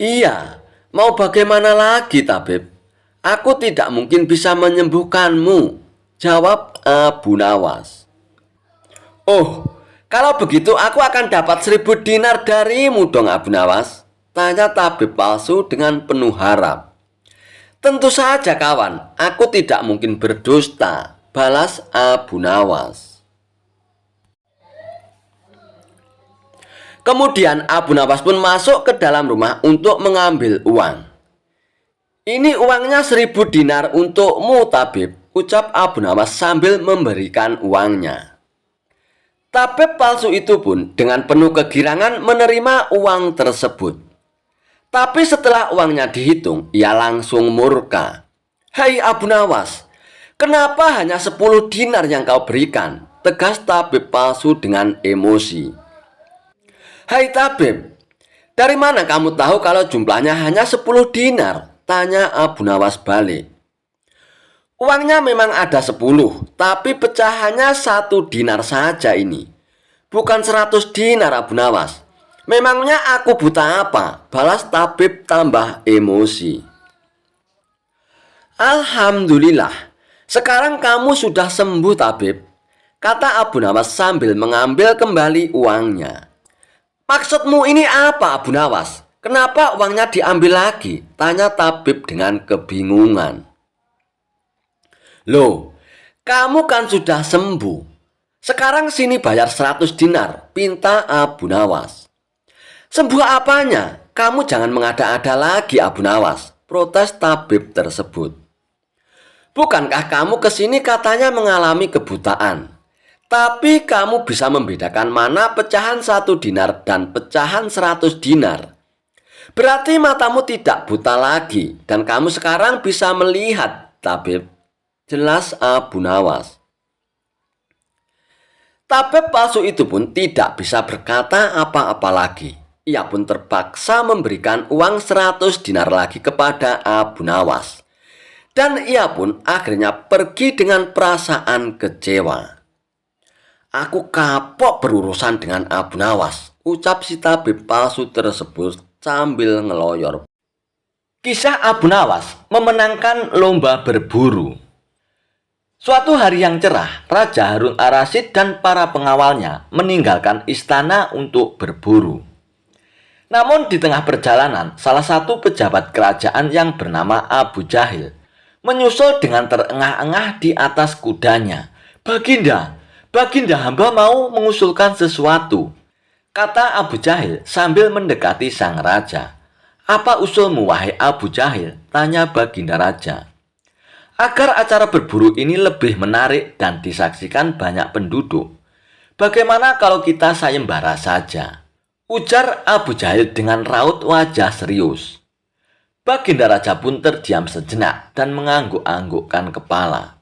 "Iya, mau bagaimana lagi, tabib? Aku tidak mungkin bisa menyembuhkanmu," jawab Abu Nawas. "Oh, kalau begitu aku akan dapat 1000 dinar darimu dong, Abu Nawas," tanya tabib palsu dengan penuh harap. "Tentu saja kawan, aku tidak mungkin berdusta," balas Abu Nawas. Kemudian Abu Nawas pun masuk ke dalam rumah untuk mengambil uang. "Ini uangnya 1000 dinar untukmu, tabib," ucap Abu Nawas sambil memberikan uangnya. Tabib palsu itu pun dengan penuh kegirangan menerima uang tersebut. Tapi setelah uangnya dihitung, ia langsung murka. "Hai Abu Nawas, kenapa hanya 10 dinar yang kau berikan?" tegas tabib palsu dengan emosi. "Hai tabib, dari mana kamu tahu kalau jumlahnya hanya 10 dinar?" tanya Abu Nawas balik. Uangnya memang ada 10, tapi pecahannya 1 dinar saja ini. Bukan 100 dinar, Abu Nawas. Memangnya aku buta apa? Balas tabib tambah emosi. Alhamdulillah, sekarang kamu sudah sembuh, tabib, kata Abu Nawas sambil mengambil kembali uangnya. Maksudmu ini apa, Abu Nawas? Kenapa uangnya diambil lagi? Tanya tabib dengan kebingungan. Loh, kamu kan sudah sembuh. Sekarang sini bayar 100 dinar, pinta Abu Nawas. Sembuh apanya? Kamu jangan mengada-ada lagi, Abu Nawas, protes tabib tersebut. Bukankah kamu kesini katanya mengalami kebutaan? Tapi kamu bisa membedakan mana pecahan 1 dinar dan pecahan 100 dinar. Berarti matamu tidak buta lagi dan kamu sekarang bisa melihat, tabib, jelas Abu Nawas. Tabib palsu itu pun tidak bisa berkata apa-apa lagi. Ia pun terpaksa memberikan uang 100 dinar lagi kepada Abu Nawas. Dan ia pun akhirnya pergi dengan perasaan kecewa. Aku kapok berurusan dengan Abu Nawas, ucap si tabib palsu tersebut sambil ngeloyor. Kisah Abu Nawas memenangkan lomba berburu. Suatu hari yang cerah, Raja Harun ar-Rasyid dan para pengawalnya meninggalkan istana untuk berburu. Namun di tengah perjalanan, salah satu pejabat kerajaan yang bernama Abu Jahil menyusul dengan terengah-engah di atas kudanya. Baginda hamba mau mengusulkan sesuatu, kata Abu Jahil sambil mendekati sang raja. Apa usulmu, wahai Abu Jahil? Tanya baginda raja. Agar acara berburu ini lebih menarik dan disaksikan banyak penduduk, bagaimana kalau kita sayembara saja? Ujar Abu Jahil dengan raut wajah serius. Baginda raja pun terdiam sejenak dan mengangguk-anggukkan kepala.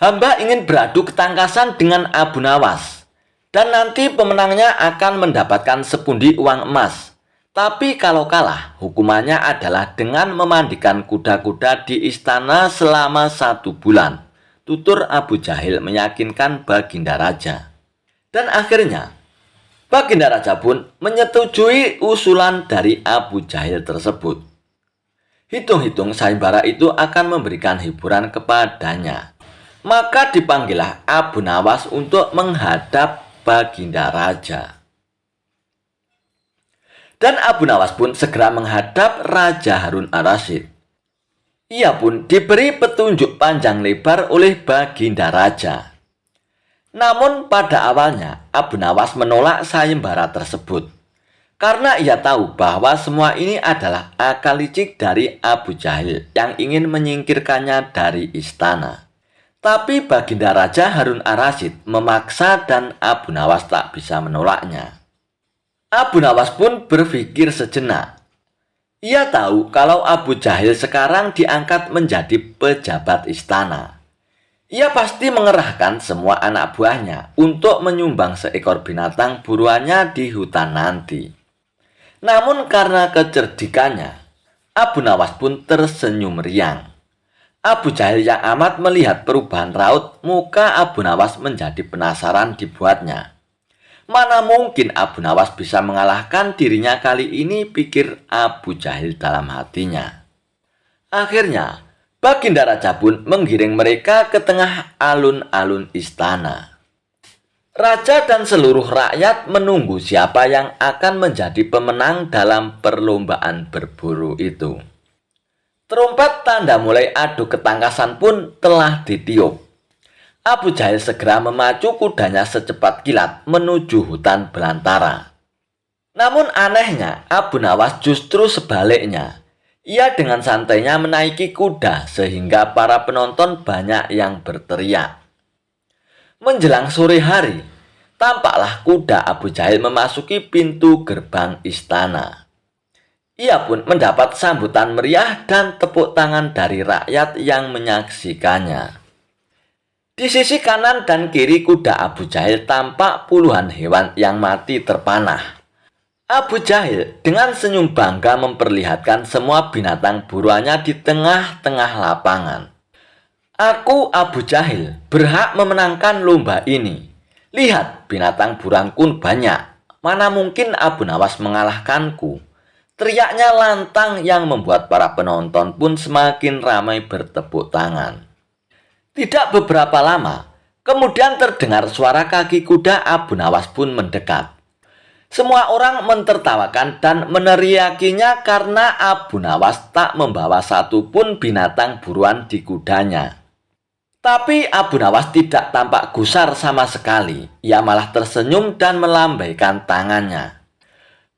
Hamba ingin beradu ketangkasan dengan Abu Nawas, dan nanti pemenangnya akan mendapatkan sepundi uang emas. Tapi kalau kalah, hukumannya adalah dengan memandikan kuda-kuda di istana selama 1 bulan. Tutur Abu Jahil meyakinkan baginda raja. Dan akhirnya, baginda raja pun menyetujui usulan dari Abu Jahil tersebut. Hitung-hitung sayembara itu akan memberikan hiburan kepadanya. Maka dipanggillah Abu Nawas untuk menghadap baginda raja. Dan Abu Nawas pun segera menghadap Raja Harun ar-Rasyid. Ia pun diberi petunjuk panjang lebar oleh baginda raja. Namun pada awalnya Abu Nawas menolak sayembara tersebut, karena ia tahu bahwa semua ini adalah akal licik dari Abu Jahil yang ingin menyingkirkannya dari istana. Tapi baginda Raja Harun ar-Rasyid memaksa dan Abu Nawas tak bisa menolaknya. Abu Nawas pun berpikir sejenak. Ia tahu kalau Abu Jahil sekarang diangkat menjadi pejabat istana. Ia pasti mengerahkan semua anak buahnya untuk menyumbang seekor binatang buruannya di hutan nanti. Namun karena kecerdikannya, Abu Nawas pun tersenyum riang. Abu Jahil yang amat melihat perubahan raut muka Abu Nawas menjadi penasaran dibuatnya. Mana mungkin Abu Nawas bisa mengalahkan dirinya kali ini, pikir Abu Jahil dalam hatinya. Akhirnya, baginda raja pun menggiring mereka ke tengah alun-alun istana. Raja dan seluruh rakyat menunggu siapa yang akan menjadi pemenang dalam perlombaan berburu itu. Trompet tanda mulai adu ketangkasan pun telah ditiup. Abu Jahil segera memacu kudanya secepat kilat menuju hutan belantara. Namun anehnya, Abu Nawas justru sebaliknya. Ia dengan santainya menaiki kuda sehingga para penonton banyak yang berteriak. Menjelang sore hari, tampaklah kuda Abu Jahil memasuki pintu gerbang istana. Ia pun mendapat sambutan meriah dan tepuk tangan dari rakyat yang menyaksikannya. Di sisi kanan dan kiri kuda Abu Jahil tampak puluhan hewan yang mati terpanah. Abu Jahil dengan senyum bangga memperlihatkan semua binatang buruannya di tengah-tengah lapangan.
Aku Abu Jahil berhak memenangkan lomba ini. Lihat, binatang buruanku banyak. Mana mungkin Abu Nawas mengalahkanku? Teriaknya lantang yang membuat para penonton pun semakin ramai bertepuk tangan. Tidak beberapa lama, kemudian terdengar suara kaki kuda Abu Nawas pun mendekat. Semua orang mentertawakan dan meneriakinya karena Abu Nawas tak membawa satupun binatang buruan di kudanya. Tapi Abu Nawas tidak tampak gusar sama sekali. Ia malah tersenyum dan melambaikan tangannya.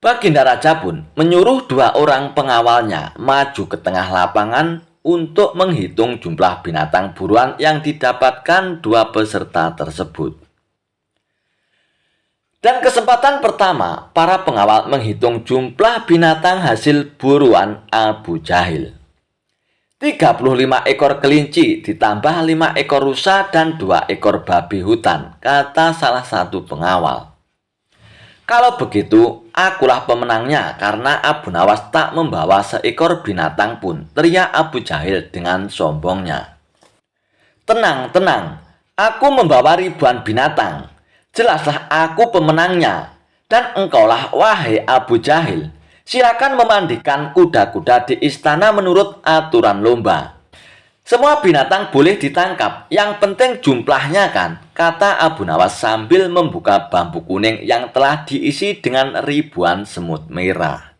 Baginda Raja pun menyuruh 2 orang pengawalnya maju ke tengah lapangan untuk menghitung jumlah binatang buruan yang didapatkan 2 peserta tersebut. Dan kesempatan pertama, para pengawal menghitung jumlah binatang hasil buruan Abu Jahil. 35 ekor kelinci ditambah 5 ekor rusa dan 2 ekor babi hutan, kata salah satu pengawal. Kalau begitu, akulah pemenangnya karena Abu Nawas tak membawa seekor binatang pun, teriak Abu Jahil dengan sombongnya. Tenang, tenang, aku membawa ribuan binatang. Jelaslah aku pemenangnya. Dan engkaulah wahai Abu Jahil. Silakan memandikan kuda-kuda di istana menurut aturan lomba. Semua binatang boleh ditangkap, yang penting jumlahnya kan, kata Abu Nawas sambil membuka bambu kuning yang telah diisi dengan ribuan semut merah.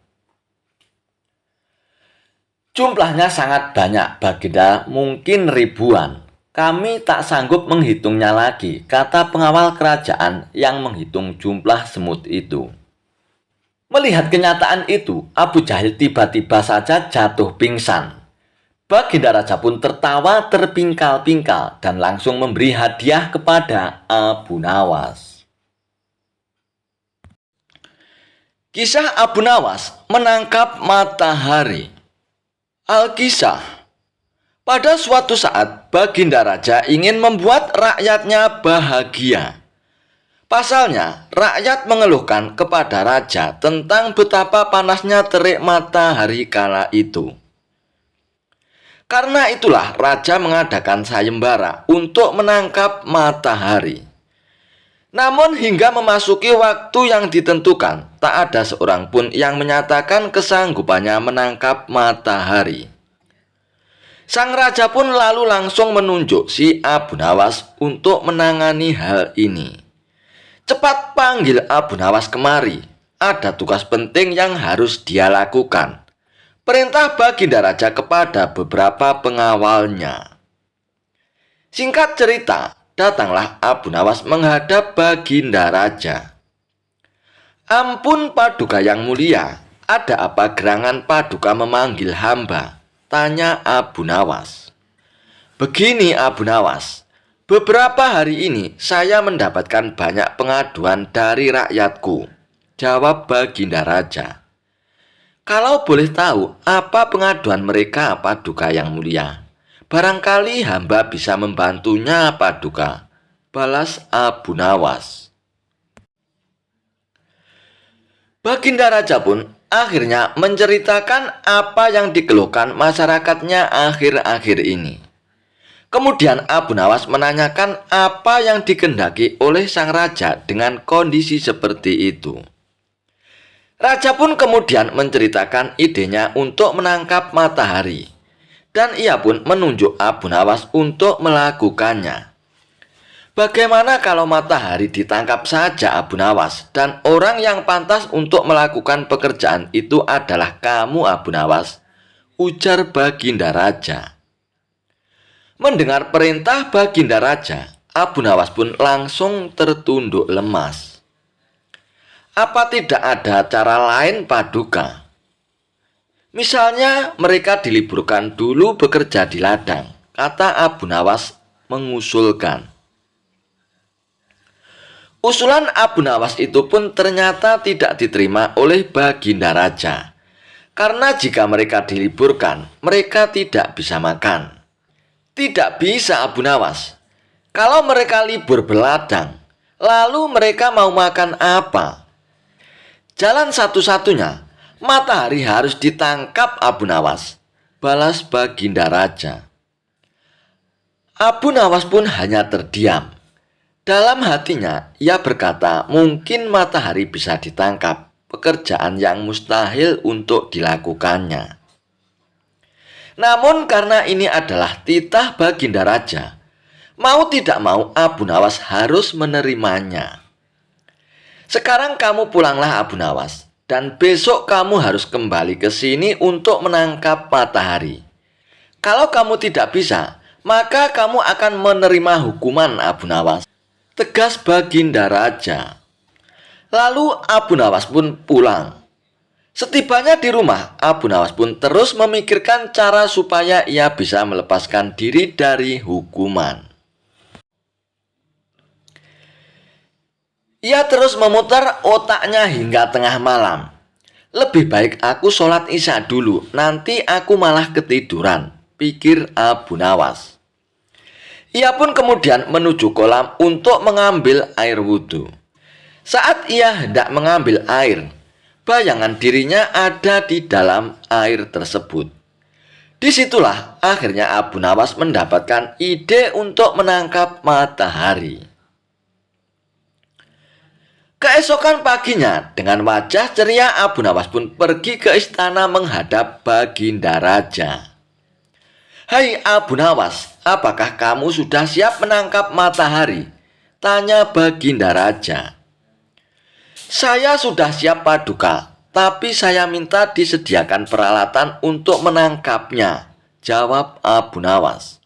Jumlahnya sangat banyak, Baginda, mungkin ribuan. Kami tak sanggup menghitungnya lagi, kata pengawal kerajaan yang menghitung jumlah semut itu. Melihat kenyataan itu, Abu Jahil tiba-tiba saja jatuh pingsan. Baginda Raja pun tertawa terpingkal-pingkal dan langsung memberi hadiah kepada Abu Nawas. Kisah Abu Nawas menangkap matahari. Alkisah. Pada suatu saat, Baginda Raja ingin membuat rakyatnya bahagia. Pasalnya, rakyat mengeluhkan kepada raja tentang betapa panasnya terik matahari kala itu. Karena itulah raja mengadakan sayembara untuk menangkap matahari. Namun hingga memasuki waktu yang ditentukan, tak ada seorang pun yang menyatakan kesanggupannya menangkap matahari. Sang raja pun lalu langsung menunjuk si Abu Nawas untuk menangani hal ini. Cepat panggil Abu Nawas kemari. Ada tugas penting yang harus dia lakukan. Perintah Baginda Raja kepada beberapa pengawalnya. Singkat cerita, datanglah Abu Nawas menghadap Baginda Raja. Ampun Paduka yang mulia, ada apa gerangan Paduka memanggil hamba? Tanya Abu Nawas. Begini Abu Nawas. Beberapa hari ini saya mendapatkan banyak pengaduan dari rakyatku, jawab Baginda Raja. Kalau boleh tahu, apa pengaduan mereka, Paduka yang mulia? Barangkali hamba bisa membantunya, Paduka, balas Abu Nawas. Baginda Raja pun akhirnya menceritakan apa yang dikeluhkan masyarakatnya akhir-akhir ini. Kemudian Abu Nawas menanyakan apa yang dikehendaki oleh sang raja dengan kondisi seperti itu. Raja pun kemudian menceritakan idenya untuk menangkap matahari. Dan ia pun menunjuk Abu Nawas untuk melakukannya. Bagaimana kalau matahari ditangkap saja Abu Nawas dan orang yang pantas untuk melakukan pekerjaan itu adalah kamu Abu Nawas, ujar Baginda Raja. Mendengar perintah Baginda Raja, Abu Nawas pun langsung tertunduk lemas. Apa tidak ada cara lain, Paduka? Misalnya mereka diliburkan dulu bekerja di ladang, kata Abu Nawas mengusulkan. Usulan Abu Nawas itu pun ternyata tidak diterima oleh Baginda Raja. Karena jika mereka diliburkan, mereka tidak bisa makan. Tidak bisa Abu Nawas. Kalau mereka libur berladang, lalu mereka mau makan apa? Jalan satu-satunya, matahari harus ditangkap Abu Nawas, balas Baginda Raja. Abu Nawas pun hanya terdiam. Dalam hatinya, ia berkata, mungkin matahari bisa ditangkap, pekerjaan yang mustahil untuk dilakukannya. Namun karena ini adalah titah Baginda Raja, mau tidak mau Abu Nawas harus menerimanya. Sekarang kamu pulanglah Abu Nawas, dan besok kamu harus kembali ke sini untuk menangkap matahari. Kalau kamu tidak bisa, maka kamu akan menerima hukuman Abu Nawas, tegas Baginda Raja. Lalu Abu Nawas pun pulang. Setibanya di rumah, Abu Nawas pun terus memikirkan cara supaya ia bisa melepaskan diri dari hukuman. Ia terus memutar otaknya hingga tengah malam. Lebih baik aku sholat isya dulu, nanti aku malah ketiduran, pikir Abu Nawas. Ia pun kemudian menuju kolam untuk mengambil air wudhu. Saat ia hendak mengambil air, bayangan dirinya ada di dalam air tersebut. Disitulah akhirnya Abu Nawas mendapatkan ide untuk menangkap matahari. Keesokan paginya, dengan wajah ceria Abu Nawas pun pergi ke istana menghadap Baginda Raja. "Hai Abu Nawas, apakah kamu sudah siap menangkap matahari?" tanya Baginda Raja. "Saya sudah siap Paduka, tapi saya minta disediakan peralatan untuk menangkapnya," jawab Abu Nawas.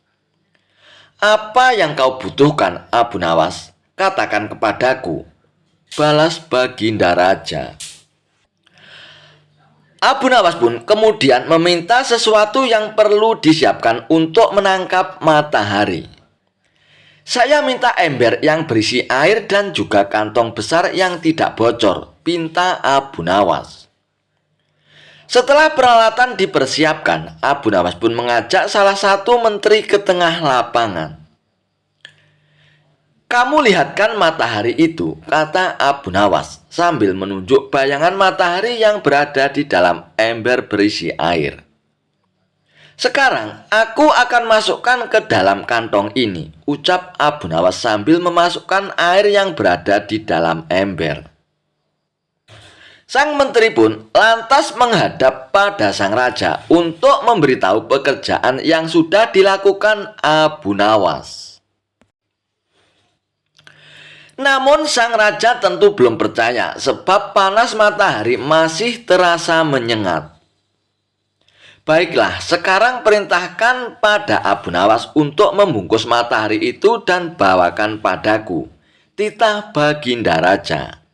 "Apa yang kau butuhkan, Abu Nawas? Katakan kepadaku," balas Baginda Raja. Abu Nawas pun kemudian meminta sesuatu yang perlu disiapkan untuk menangkap matahari. "Saya minta ember yang berisi air dan juga kantong besar yang tidak bocor," pinta Abu Nawas. Setelah peralatan dipersiapkan, Abu Nawas pun mengajak salah satu menteri ke tengah lapangan. "Kamu lihatkan matahari itu," kata Abu Nawas sambil menunjuk bayangan matahari yang berada di dalam ember berisi air. "Sekarang aku akan masukkan ke dalam kantong ini," ucap Abu Nawas sambil memasukkan air yang berada di dalam ember. Sang menteri pun lantas menghadap pada sang raja untuk memberitahu pekerjaan yang sudah dilakukan Abu Nawas. Namun sang raja tentu belum percaya sebab panas matahari masih terasa menyengat. "Baiklah, sekarang perintahkan pada Abu Nawas untuk membungkus matahari itu dan bawakan padaku," titah Baginda Raja.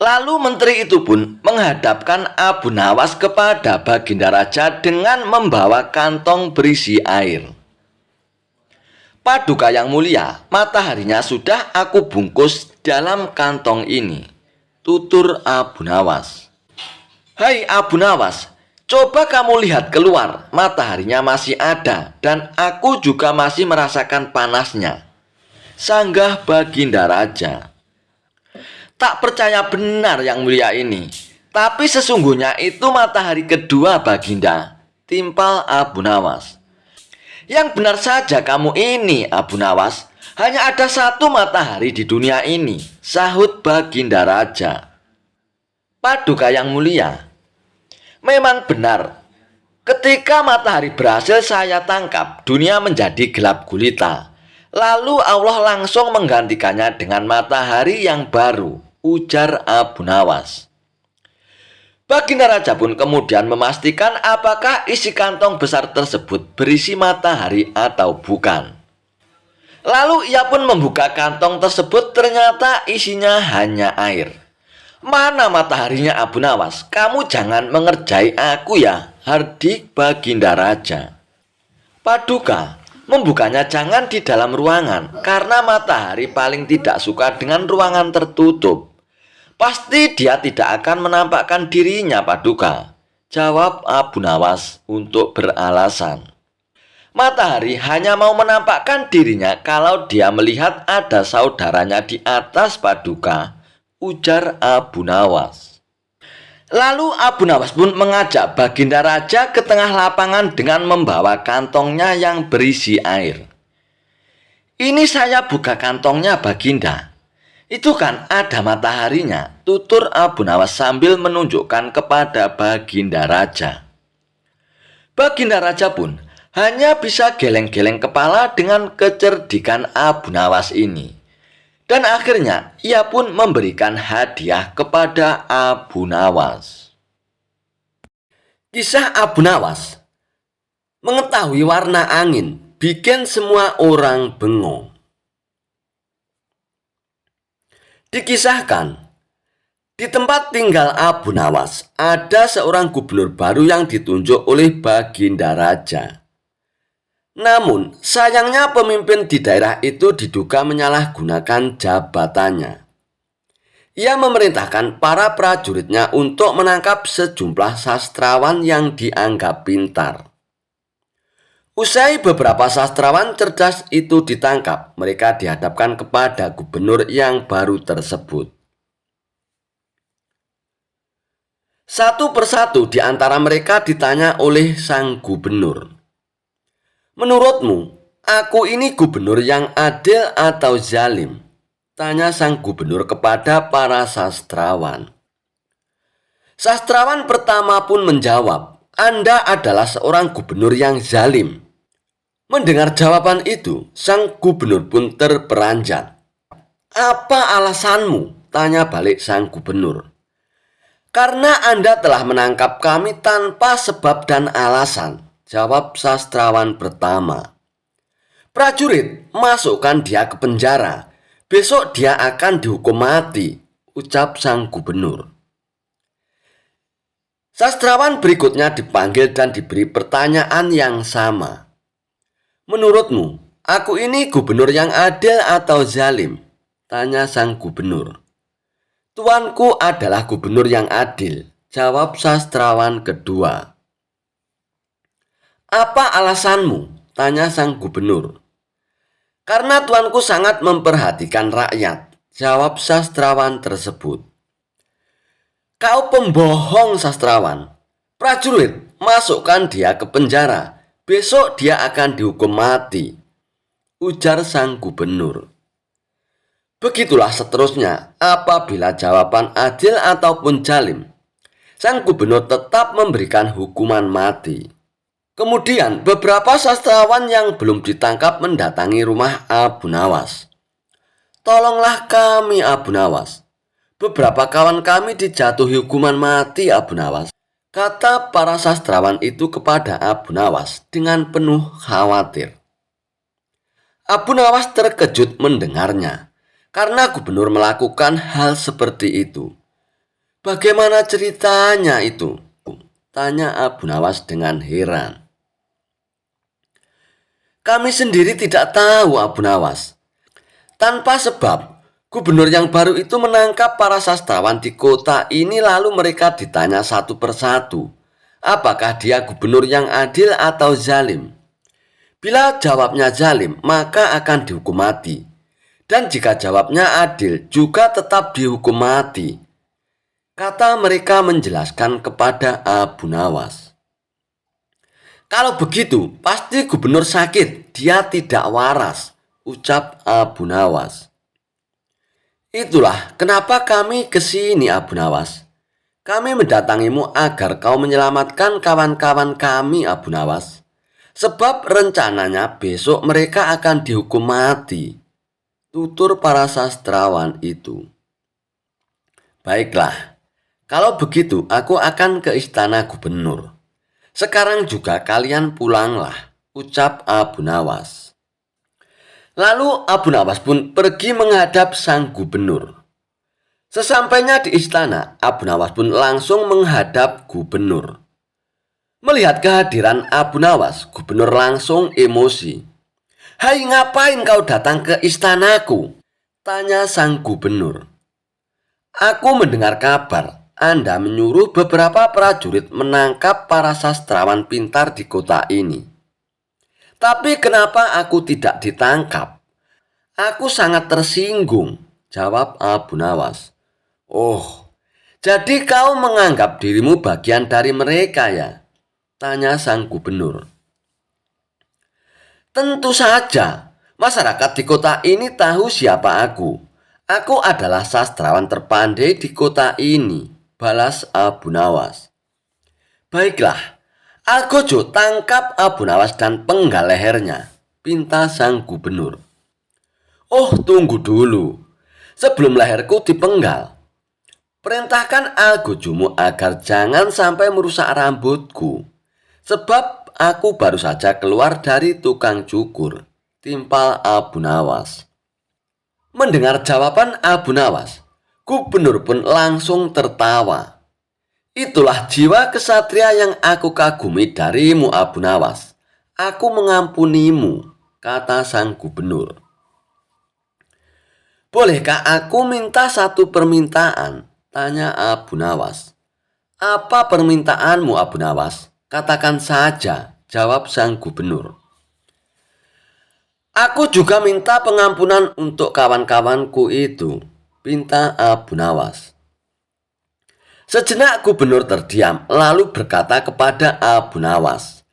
Lalu menteri itu pun menghadapkan Abu Nawas kepada Baginda Raja dengan membawa kantong berisi air. "Paduka yang mulia, mataharinya sudah aku bungkus dalam kantong ini," tutur Abu Nawas. "Hai Abu Nawas, coba kamu lihat keluar, mataharinya masih ada dan aku juga masih merasakan panasnya," sanggah Baginda Raja. "Tak percaya benar yang mulia ini, tapi sesungguhnya itu matahari kedua Baginda," timpal Abu Nawas. "Yang benar saja kamu ini, Abu Nawas. Hanya ada satu matahari di dunia ini," sahut Baginda Raja. "Paduka yang mulia, memang benar. Ketika matahari berhasil saya tangkap, dunia menjadi gelap gulita. Lalu Allah langsung menggantikannya dengan matahari yang baru," ujar Abu Nawas. Baginda Raja pun kemudian memastikan apakah isi kantong besar tersebut berisi matahari atau bukan. Lalu ia pun membuka kantong tersebut, ternyata isinya hanya air. "Mana mataharinya Abu Nawas? Kamu jangan mengerjai aku ya," hardik Baginda Raja. "Paduka, membukanya jangan di dalam ruangan, karena matahari paling tidak suka dengan ruangan tertutup. Pasti dia tidak akan menampakkan dirinya, Paduka," jawab Abu Nawas untuk beralasan. "Matahari hanya mau menampakkan dirinya kalau dia melihat ada saudaranya di atas, Paduka," ujar Abu Nawas. Lalu Abu Nawas pun mengajak Baginda Raja ke tengah lapangan dengan membawa kantongnya yang berisi air. Ini saya buka kantongnya, Baginda. Itu kan ada mataharinya, tutur Abu Nawas sambil menunjukkan kepada Baginda Raja. Baginda Raja pun hanya bisa geleng-geleng kepala dengan kecerdikan Abu Nawas ini. Dan akhirnya ia pun memberikan hadiah kepada Abu Nawas.
Kisah Abu Nawas. Mengetahui warna angin bikin semua orang bengong. Dikisahkan, di tempat tinggal Abu Nawas ada seorang gubernur baru yang ditunjuk oleh Baginda Raja. Namun, sayangnya pemimpin di daerah itu diduga menyalahgunakan jabatannya. Ia memerintahkan para prajuritnya untuk menangkap sejumlah sastrawan yang dianggap pintar. Usai beberapa sastrawan cerdas itu ditangkap, mereka dihadapkan kepada gubernur yang baru tersebut. Satu persatu di antara mereka ditanya oleh sang gubernur. "Menurutmu, aku ini gubernur yang adil atau zalim?" tanya sang gubernur kepada para sastrawan. Sastrawan pertama pun menjawab, "Anda adalah seorang gubernur yang zalim." Mendengar jawaban itu, sang gubernur pun terperanjat. "Apa alasanmu?" tanya balik sang gubernur. "Karena Anda telah menangkap kami tanpa sebab dan alasan," jawab sastrawan pertama. "Prajurit, masukkan dia ke penjara. Besok dia akan dihukum mati," ucap sang gubernur. Sastrawan berikutnya dipanggil dan diberi pertanyaan yang sama. "Menurutmu, aku ini gubernur yang adil atau zalim?" tanya sang gubernur. "Tuanku adalah gubernur yang adil," jawab sastrawan kedua. "Apa alasanmu?" tanya sang gubernur. "Karena tuanku sangat memperhatikan rakyat," jawab sastrawan tersebut. "Kau pembohong, sastrawan. Prajurit, masukkan dia ke penjara. Besok dia akan dihukum mati," ujar sang gubernur. Begitulah seterusnya, apabila jawaban adil ataupun zalim, sang gubernur tetap memberikan hukuman mati. Kemudian beberapa sastrawan yang belum ditangkap mendatangi rumah Abu Nawas. "Tolonglah kami, Abu Nawas. Beberapa kawan kami dijatuhi hukuman mati, Abu Nawas," kata para sastrawan itu kepada Abu Nawas dengan penuh khawatir. Abu Nawas terkejut mendengarnya, karena gubernur melakukan hal seperti itu. "Bagaimana ceritanya itu?" tanya Abu Nawas dengan heran. "Kami sendiri tidak tahu, Abu Nawas. Tanpa sebab, gubernur yang baru itu menangkap para sastrawan di kota ini lalu mereka ditanya satu persatu, apakah dia gubernur yang adil atau zalim. Bila jawabnya zalim, maka akan dihukum mati. Dan jika jawabnya adil, juga tetap dihukum mati," kata mereka menjelaskan kepada Abu Nawas. "Kalau begitu, pasti gubernur sakit, dia tidak waras," ucap Abu Nawas. "Itulah kenapa kami ke sini, Abu Nawas. Kami mendatangimu agar kau menyelamatkan kawan-kawan kami, Abu Nawas. Sebab rencananya besok mereka akan dihukum mati," tutur para sastrawan itu. "Baiklah, kalau begitu aku akan ke istana gubernur. Sekarang juga kalian pulanglah," ucap Abu Nawas. Lalu Abu Nawas pun pergi menghadap sang gubernur. Sesampainya di istana, Abu Nawas pun langsung menghadap gubernur. Melihat kehadiran Abu Nawas, gubernur langsung emosi. "Hai, ngapain kau datang ke istanaku?" tanya sang gubernur. "Aku mendengar kabar Anda menyuruh beberapa prajurit menangkap para sastrawan pintar di kota ini. Tapi kenapa aku tidak ditangkap? Aku sangat tersinggung," jawab Abu Nawas. "Oh, jadi kau menganggap dirimu bagian dari mereka ya?" tanya sang gubernur. "Tentu saja, Masyarakat di kota ini tahu siapa aku. Aku adalah sastrawan terpandai di kota ini, balas Abu Nawas. Baiklah, Algojo tangkap Abu Nawas dan penggal lehernya, pinta sang gubernur. Oh, tunggu dulu. Sebelum leherku dipenggal, perintahkan Algojomu agar jangan sampai merusak rambutku. Sebab aku baru saja keluar dari tukang cukur, timpal Abu Nawas. Mendengar jawaban Abu Nawas, gubernur pun langsung tertawa. Itulah jiwa kesatria yang aku kagumi darimu, Abu Nawas. Aku mengampunimu, kata sang gubernur. Bolehkah aku minta satu permintaan? Tanya Abu Nawas. Apa permintaanmu, Abu Nawas? Katakan saja, jawab sang gubernur. Aku juga minta pengampunan untuk kawan-kawanku itu, pinta Abu Nawas. Sejenak gubernur terdiam, lalu berkata kepada Abu Nawas,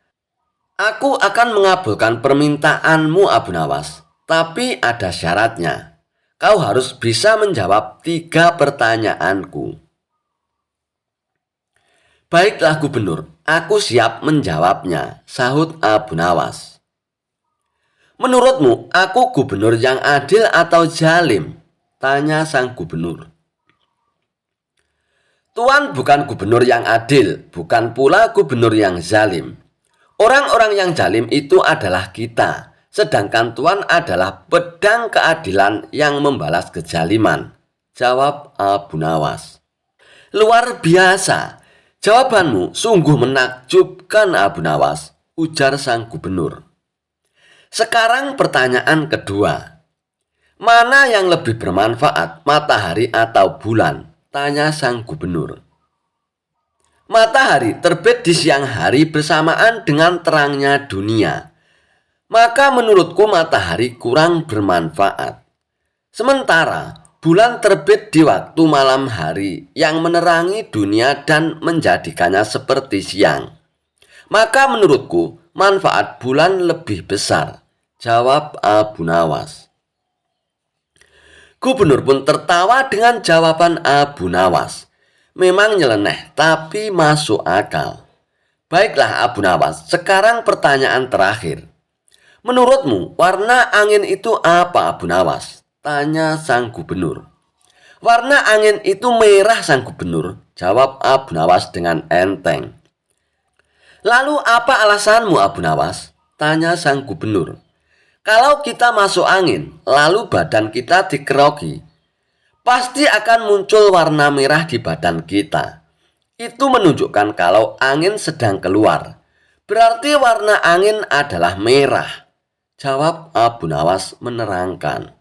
aku akan mengabulkan permintaanmu, Abu Nawas, tapi ada syaratnya. Kau harus bisa menjawab 3 pertanyaanku. Baiklah gubernur, aku siap menjawabnya, sahut Abu Nawas. Menurutmu, aku gubernur yang adil atau zalim? Tanya sang gubernur. Tuan bukan gubernur yang adil, bukan pula gubernur yang zalim. Orang-orang yang zalim itu adalah kita, sedangkan Tuan adalah pedang keadilan yang membalas kezaliman, jawab Abu Nawas. Luar biasa, jawabanmu sungguh menakjubkan, Abu Nawas, ujar sang gubernur. Sekarang pertanyaan kedua. Mana yang lebih bermanfaat, matahari atau bulan? Tanya sang gubernur. Matahari terbit di siang hari bersamaan dengan terangnya dunia. Maka menurutku matahari kurang bermanfaat. Sementara bulan terbit di waktu malam hari yang menerangi dunia dan menjadikannya seperti siang. Maka menurutku manfaat bulan lebih besar, jawab Abu Nawas. Gubernur pun tertawa dengan jawaban Abu Nawas. Memang nyeleneh, tapi masuk akal. Baiklah Abu Nawas, sekarang pertanyaan terakhir. Menurutmu warna angin itu apa, Abu Nawas? Tanya sang gubernur. Warna angin itu merah, sang gubernur, jawab Abu Nawas dengan enteng. Lalu apa alasanmu, Abu Nawas? Tanya sang gubernur. Kalau kita masuk angin, lalu badan kita dikeroki, pasti akan muncul warna merah di badan kita. Itu menunjukkan kalau angin sedang keluar. Berarti warna angin adalah merah, jawab Abu Nawas menerangkan.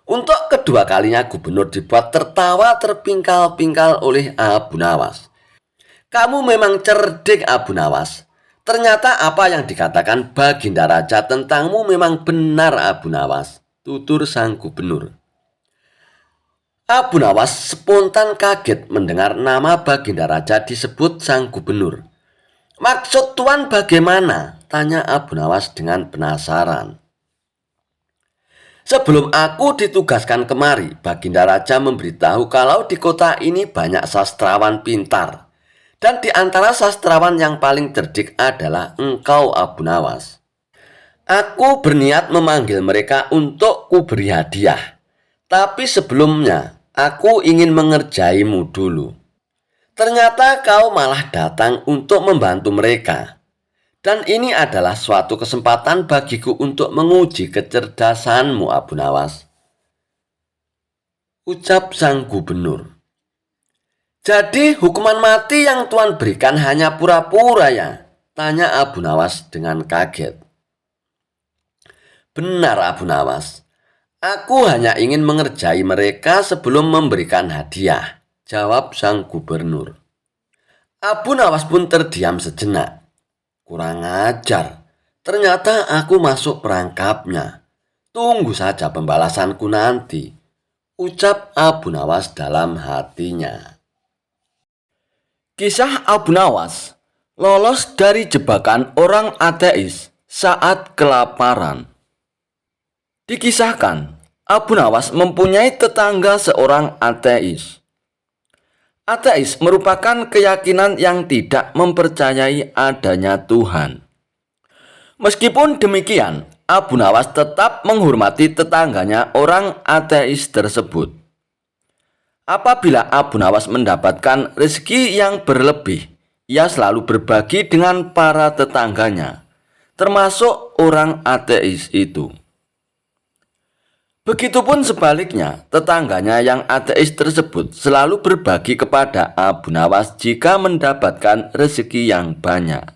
Untuk kedua kalinya gubernur dibuat tertawa terpingkal-pingkal oleh Abu Nawas. Kamu memang cerdik, Abu Nawas. Ternyata apa yang dikatakan Baginda Raja tentangmu memang benar, Abu Nawas, tutur sang gubernur. Abu Nawas spontan kaget mendengar nama Baginda Raja disebut sang gubernur. Maksud Tuan bagaimana? Tanya Abu Nawas dengan penasaran. Sebelum aku ditugaskan kemari, Baginda Raja memberitahu kalau di kota ini banyak sastrawan pintar. Dan di antara sastrawan yang paling cerdik adalah engkau, Abu Nawas. Aku berniat memanggil mereka untuk kuberi hadiah. Tapi sebelumnya, aku ingin mengerjaimu dulu. Ternyata kau malah datang untuk membantu mereka. Dan ini adalah suatu kesempatan bagiku untuk menguji kecerdasanmu, Abu Nawas, ucap sang gubernur. Jadi hukuman mati yang Tuan berikan hanya pura-pura ya? Tanya Abu Nawas dengan kaget. Benar, Abu Nawas. Aku hanya ingin mengerjai mereka sebelum memberikan hadiah, jawab sang gubernur. Abu Nawas pun terdiam sejenak. Kurang ajar, ternyata aku masuk perangkapnya. Tunggu saja pembalasanku nanti, ucap Abu Nawas dalam hatinya.
Kisah Abu Nawas lolos dari jebakan orang ateis saat kelaparan. Dikisahkan, Abu Nawas mempunyai tetangga seorang ateis. Ateis merupakan keyakinan yang tidak mempercayai adanya Tuhan. Meskipun demikian, Abu Nawas tetap menghormati tetangganya orang ateis tersebut. Apabila Abu Nawas mendapatkan rezeki yang berlebih, ia selalu berbagi dengan para tetangganya, termasuk orang ateis itu. Begitupun sebaliknya, tetangganya yang ateis tersebut selalu berbagi kepada Abu Nawas jika mendapatkan rezeki yang banyak.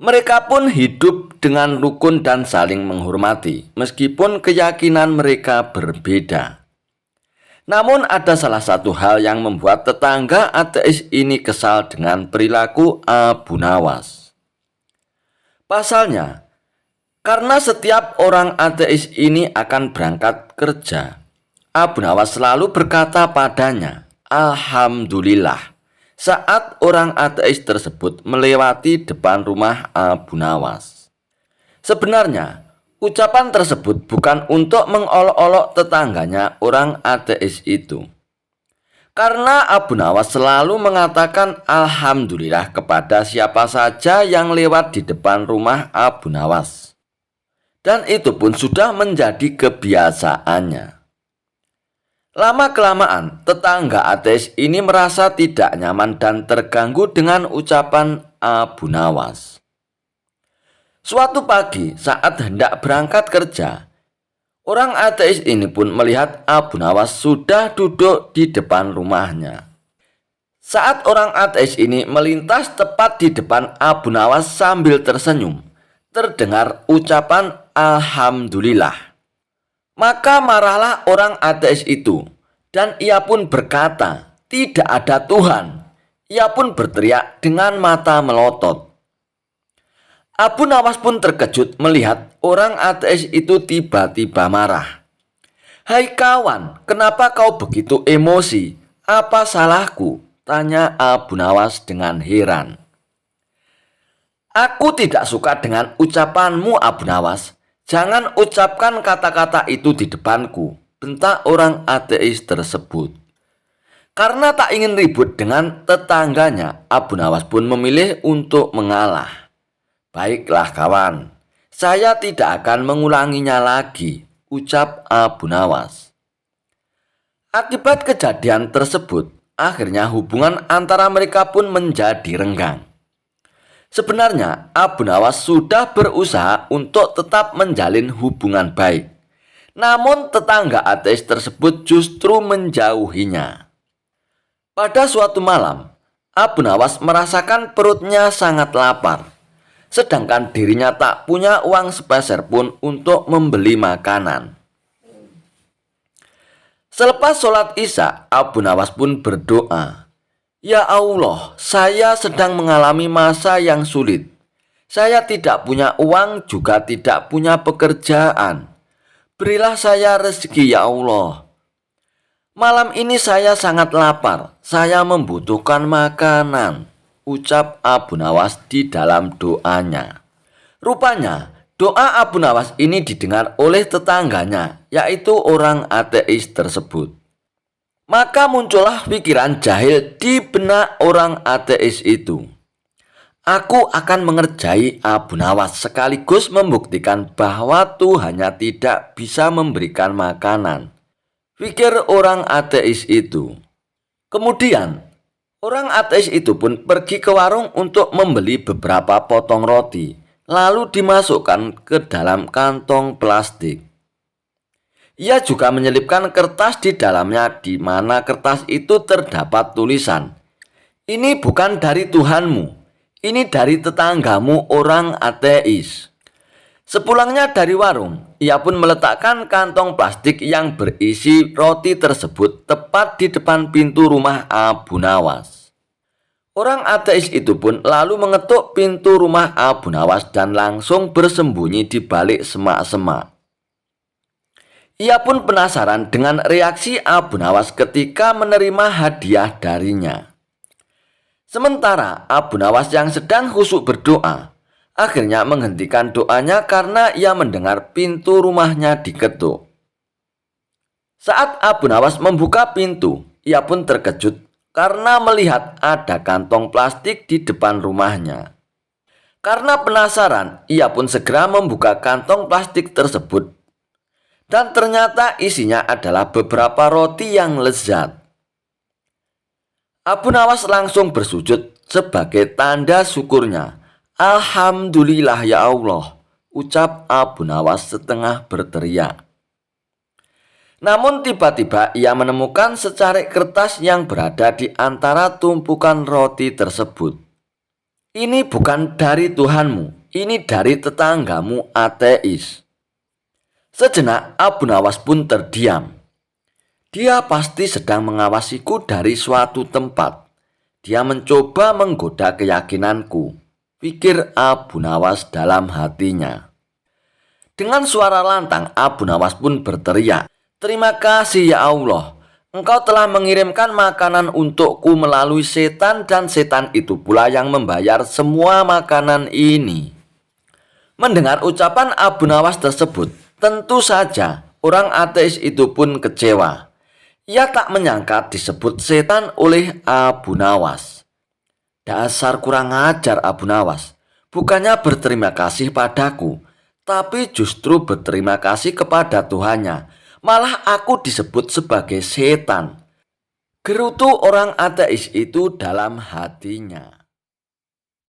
Mereka pun hidup dengan rukun dan saling menghormati, meskipun keyakinan mereka berbeda. Namun ada salah satu hal yang membuat tetangga ateis ini kesal dengan perilaku Abu Nawas. Pasalnya, karena setiap orang ateis ini akan berangkat kerja, Abu Nawas selalu berkata padanya, "Alhamdulillah," saat orang ateis tersebut melewati depan rumah Abu Nawas. Sebenarnya, ucapan tersebut bukan untuk mengolok-olok tetangganya orang ateis itu. Karena Abu Nawas selalu mengatakan Alhamdulillah kepada siapa saja yang lewat di depan rumah Abu Nawas. Dan itu pun sudah menjadi kebiasaannya. Lama-kelamaan, tetangga ateis ini merasa tidak nyaman dan terganggu dengan ucapan Abu Nawas. Suatu pagi, saat hendak berangkat kerja, orang ateis ini pun melihat Abu Nawas sudah duduk di depan rumahnya. Saat orang ateis ini melintas tepat di depan Abu Nawas sambil tersenyum, terdengar ucapan Alhamdulillah. Maka marahlah orang ateis itu, dan ia pun berkata, "Tidak ada Tuhan." Ia pun berteriak dengan mata melotot. Abu Nawas pun terkejut melihat orang ateis itu tiba-tiba marah. "Hai kawan, kenapa kau begitu emosi? Apa salahku?" tanya Abu Nawas dengan heran. "Aku tidak suka dengan ucapanmu, Abu Nawas. Jangan ucapkan kata-kata itu di depanku," bentak orang ateis tersebut. Karena tak ingin ribut dengan tetangganya, Abu Nawas pun memilih untuk mengalah. "Baiklah kawan, saya tidak akan mengulanginya lagi," ucap Abu Nawas. Akibat kejadian tersebut, akhirnya hubungan antara mereka pun menjadi renggang. Sebenarnya Abu Nawas sudah berusaha untuk tetap menjalin hubungan baik. Namun tetangga ateis tersebut justru menjauhinya. Pada suatu malam, Abu Nawas merasakan perutnya sangat lapar. Sedangkan dirinya tak punya uang sepeser pun untuk membeli makanan. Selepas sholat Isya, Abu Nawas pun berdoa, "Ya Allah, saya sedang mengalami masa yang sulit. Saya tidak punya uang, juga tidak punya pekerjaan. Berilah saya rezeki ya Allah. Malam ini saya sangat lapar, saya membutuhkan makanan," ucap Abu Nawas di dalam doanya. Rupanya, doa Abu Nawas ini didengar oleh tetangganya, yaitu orang ateis tersebut. Maka muncullah pikiran jahil di benak orang ateis itu. "Aku akan mengerjai Abu Nawas sekaligus membuktikan bahwa Tuhannya tidak bisa memberikan makanan," pikir orang ateis itu. Kemudian, orang ateis itu pun pergi ke warung untuk membeli beberapa potong roti, lalu dimasukkan ke dalam kantong plastik. Ia juga menyelipkan kertas di dalamnya, di mana kertas itu terdapat tulisan, "Ini bukan dari Tuhanmu, ini dari tetanggamu orang ateis." Sepulangnya dari warung, ia pun meletakkan kantong plastik yang berisi roti tersebut tepat di depan pintu rumah Abu Nawas. Orang ateis itu pun lalu mengetuk pintu rumah Abu Nawas dan langsung bersembunyi di balik semak-semak. Ia pun penasaran dengan reaksi Abu Nawas ketika menerima hadiah darinya. Sementara Abu Nawas yang sedang khusyuk berdoa, akhirnya menghentikan doanya karena ia mendengar pintu rumahnya diketuk. Saat Abu Nawas membuka pintu, ia pun terkejut karena melihat ada kantong plastik di depan rumahnya. Karena penasaran, ia pun segera membuka kantong plastik tersebut. Dan ternyata isinya adalah beberapa roti yang lezat. Abu Nawas langsung bersujud sebagai tanda syukurnya. "Alhamdulillah ya Allah," ucap Abu Nawas setengah berteriak. Namun tiba-tiba ia menemukan secarik kertas yang berada di antara tumpukan roti tersebut. "Ini bukan dari Tuhanmu, ini dari tetanggamu ateis." Sejenak Abu Nawas pun terdiam. Dia pasti sedang mengawasiku dari suatu tempat. Dia mencoba menggoda keyakinanku, pikir Abu Nawas dalam hatinya. Dengan suara lantang Abu Nawas pun berteriak, "Terima kasih ya Allah, Engkau telah mengirimkan makanan untukku melalui setan dan setan itu pula yang membayar semua makanan ini." Mendengar ucapan Abu Nawas tersebut, tentu saja orang ateis itu pun kecewa. Ia tak menyangka disebut setan oleh Abu Nawas. "Dasar kurang ajar Abu Nawas, bukannya berterima kasih padaku, tapi justru berterima kasih kepada Tuhannya. Malah aku disebut sebagai setan," gerutu orang ateis itu dalam hatinya.